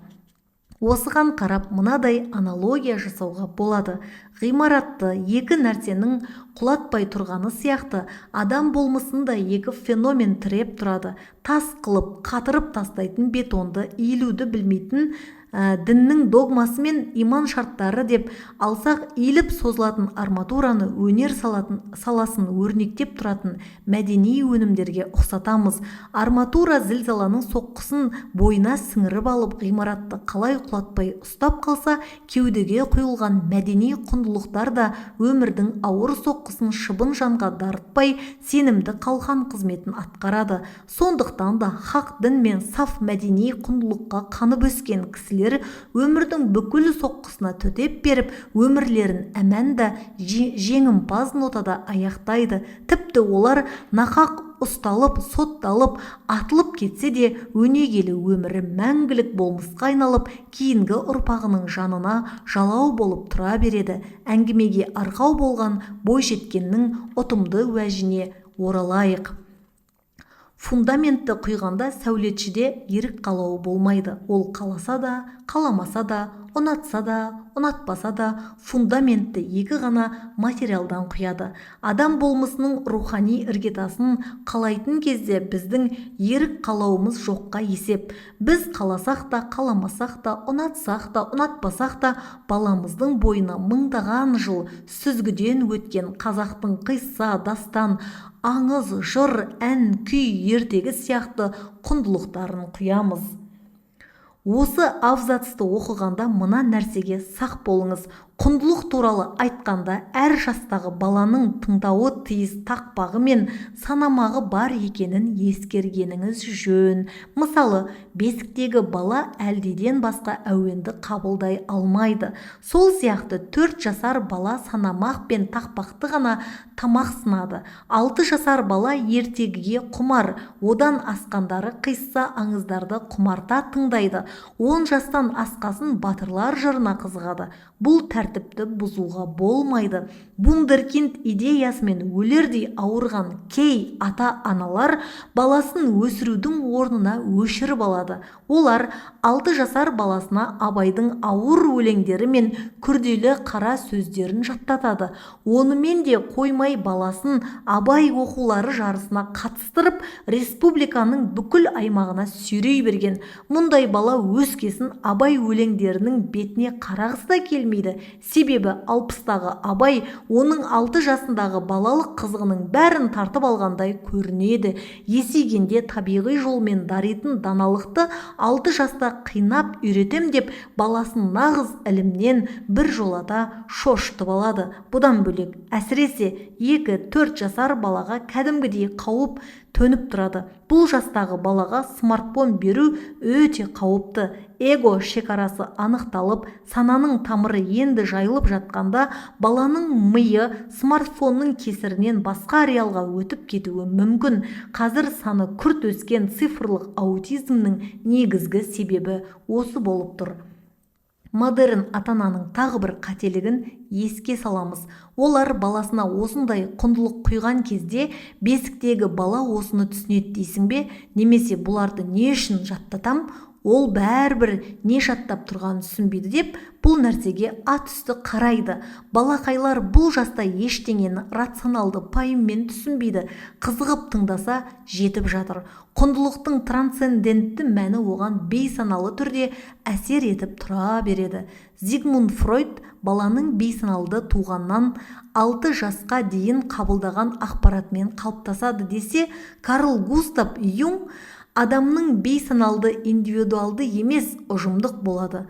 Осыған қарап мынадай аналогия жасауға болады. Ғимаратты екі нәрсенің құлатпай тұрғаны сияқты, адам болмысында екі феномен тіреп тұрады. Тас қылып, қатырып тастайтын бетонды, иілуді білмейтін діннің догмасы мен иман шарттары деп алсақ, иіліп созылатын арматураны өнер саласын өрнектеп тұратын мәдени өнімдерге ұқсатамыз. Арматура зілзаланың соққысын бойына сіңіріп алып, ғимаратты қалай құлатпай ұстап қалса, кеудеге құйылған мәдени құндылықтар да өмірдің ауыр соққысын шыбын жанға дарытпай сенімді қалқан қызметін атқарады. Сондықтан да хақ дін мен саф мәдени құндылыққа қанып өскен кісілер өмірдің бүкіл соққысына төтеп беріп, өмірлерін әмәнда жеңімпаз нотада аяқтайды. Тіпті олар нақақ ұсталып, сотталып, атылып кетсе де, өнегелі өмірі мәңгілік болмысқа айналып, кейінгі ұрпағының жанына жалау болып тұра береді. Әңгімеге арқау болған бойжеткеннің ұтымды уәжіне оралайық. Фундаментті құйғанда сәулетшіде ерік қалауы болмайды. Ол қаласа да, қаламаса да, ұнатса да, ұнатпаса да, фундаментті екі ғана материалдан құяды. Адам болмысының рухани іргетасын қалайтын кезде біздің ерік қалауымыз жоққа есеп. Біз қаласақ та, қаламасақ та, ұнатсақ та, ұнатпасақ та, баламыздың бойына мыңдаған жыл сүзгіден өткен қазақтың қисса, дастан, аңыз, жыр, ән, күй, ертегі сияқты құндылықтарын құямыз. Осы абзацты оқығанда мына нәрсеге сақ болыңыз. Құндылық туралы айтқанда әр жастағы баланың тыңдауы тиіс тақпағы мен санамағы бар екенін ескергеніңіз жөн. Мысалы, бесіктегі бала әлдеден басқа әуенді қабылдай алмайды. Сол сияқты 4 жасар бала санамақ пен тақпақты ғана тамақсынады. 6 жасар бала ертегіге құмар, одан асқандары қисса, аңыздарды құмарта тыңдайды. 10 жастан асқасын батырлар жырына қызығады. Бұл тәртіпті бұзуға болмайды. Вундеркинд идеясымен өлердей ауырған кей ата-аналар баласын өсірудің орнына өшіріп алады. Олар 6 жасар баласына Абайдың ауыр өлеңдері мен күрделі қара сөздерін жаттатады. Онымен де қоймай баласын Абай оқулары жарысына қатыстырып, республиканың бүкіл аймағына сүйрей берген. Мұндай бала өскесін Абай өлеңдерінің бетіне қарағысы да келмейді. Себебі 60-тағы Абай оның 6 жасындағы балалық қызығының бәрін тартып алғандай көрінеді. Есейгенде табиғи жолмен даритын даналықты 6 жаста қинап үйретем деп баласын нағыз ілімнен бір жолата шошытып алады. Бұдан бөлек әсіресе 2-4 жасар балаға кәдімгідей қауіп төніп тұрады. Бұл жастағы балаға смартфон беру өте қауіпті. Эго шекарасы анықталып, сананың тамыры енді жайылып жатқанда, баланың миы смартфонның кесірінен басқа реалға өтіп кетуі мүмкін. Қазір саны күрт өскен цифрлық аутизмнің негізгі себебі осы болып тұр. Модерн ата-ананың тағы бір қателігін еске саламыз. Олар баласына осындай құндылық құйған кезде бесіктегі бала осыны түсінеді дейсің бе? Немесе бұларды не үшін жаттатам? Ол бәрібір не жаттап тұрғанын түсінбейді деп бұл нәрсеге ат үсті қарайды. Балақайлар бұл жаста ештеңені рационалды пайыммен түсінбейді. Қызығып тыңдаса жетіп жатыр. Құндылықтың трансцендентті мәні оған бейсаналы түрде әсер етіп тұра береді. Зигмунд Фройд баланың бейсаналды туғаннан 6 жасқа дейін қабылдаған ақпаратымен қалыптасады десе, Карл Густав Юнг адамның бейсаналды индивидуалды емес ұжымдық болады.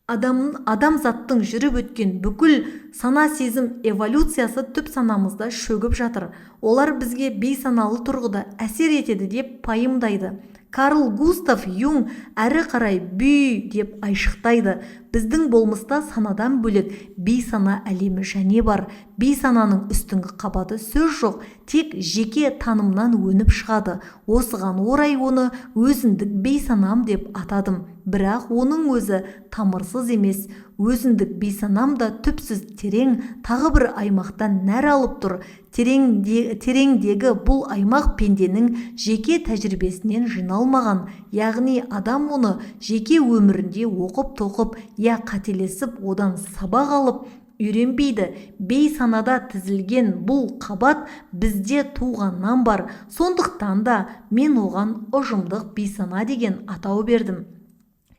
Адамзаттың жүріп өткен бүкіл сана сезім эволюциясы түп санамызда шөгіп жатыр. Олар бізге бейсаналы тұрғыда әсер етеді деп пайымдайды. Карл Густав Юнг әрі қарай бүй деп айшықтайды. Біздің болмыста санадан бөлек бейсана әлемі және бар. Бейсананың үстіңгі қабаты сөз жоқ, тек жеке танымнан өніп шығады. Осыған орай оны өзіндік бейсанам деп атадым. Бірақ оның өзі тамырсыз емес. Өзіндік бейсанам да түпсіз терең тағы бір аймақтан нәр алып тұр. Тереңдегі бұл аймақ пенденің жеке тәжірибесінен жиналмаған. Яғни адам оны жеке өмірінде оқып-тоқып, я қателесіп, одан сабақ алып үйренбейді. Бейсанада тізілген бұл қабат бізде туғаннан бар. Сондықтан да мен оған ұжымдық бейсана деген атау бердім.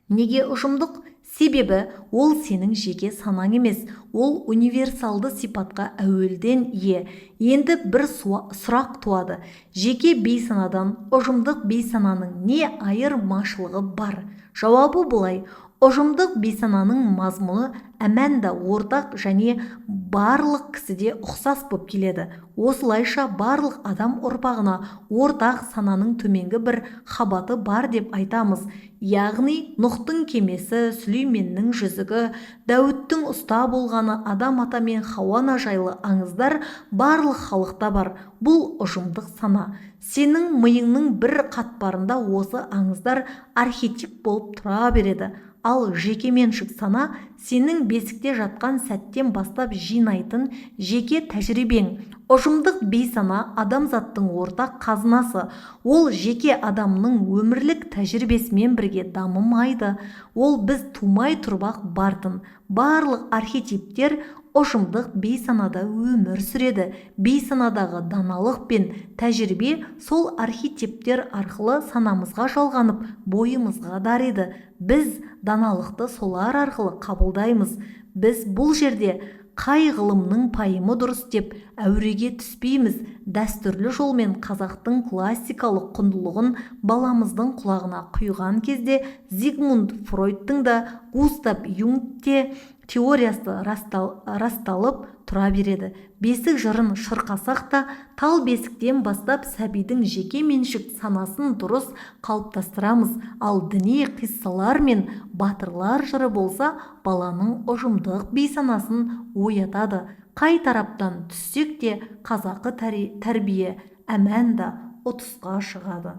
Неге ұжымдық? Себебі ол сенің жеке санаң емес, ол универсалды сипатқа әуелден ие. Енді бір сұрақ туады. Жеке бейсанадан ұжымдық бейсананың не айырмашылығы бар? Жауабы былай. Ұжымдық бейсананың мазмұны әмәнда ортақ және барлық кісіде ұқсас болып келеді. Осылайша барлық адам ұрпағына ортақ сананың төменгі бір қабаты бар деп айтамыз. Яғни Нұхтың кемесі, Сүлейменнің жүзігі, Дәуіттің ұста болғаны, Адам ата мен Хауа жайлы аңыздар барлық халықта бар. Бұл ұжымдық сана. Сенің миыңның бір қатпарында осы аңыздар архетип болып тұра береді. Ал жекеменшік сана сенің бесікте жатқан сәттен бастап жинайтын жеке тәжірибең. Ұжымдық бейсана адамзаттың ортақ қазынасы. Ол жеке адамның өмірлік тәжірибесімен бірге дамымайды. Ол біз тумай тұрбақ бартын. Барлық архетиптер ұжымдық бейсанада өмір сүреді. Бейсанадағы даналық пен тәжірибе сол архетиптер арқылы санамызға жалғанып, бойымызға дариды. Біз даналықты солар арқылы қабылдаймыз. Біз бұл жерде қай ғылымның пайымы дұрыс деп әуреге түспейміз. Дәстүрлі жолмен қазақтың классикалық құндылығын баламыздың құлағына құйған кезде Зигмунд Фройдтың да Густав Юнгте теориясы расталып тұра береді. Бесік жырын шырқасақ та, тал бесіктен бастап сәбидің жеке меншік санасын дұрыс қалыптастырамыз. Ал діни қиссалар мен батырлар жыры болса, баланың ұжымдық бейсанасын оятады. Қай тараптан түссек те қазақы тәрбие әмәнда ұтысқа шығады.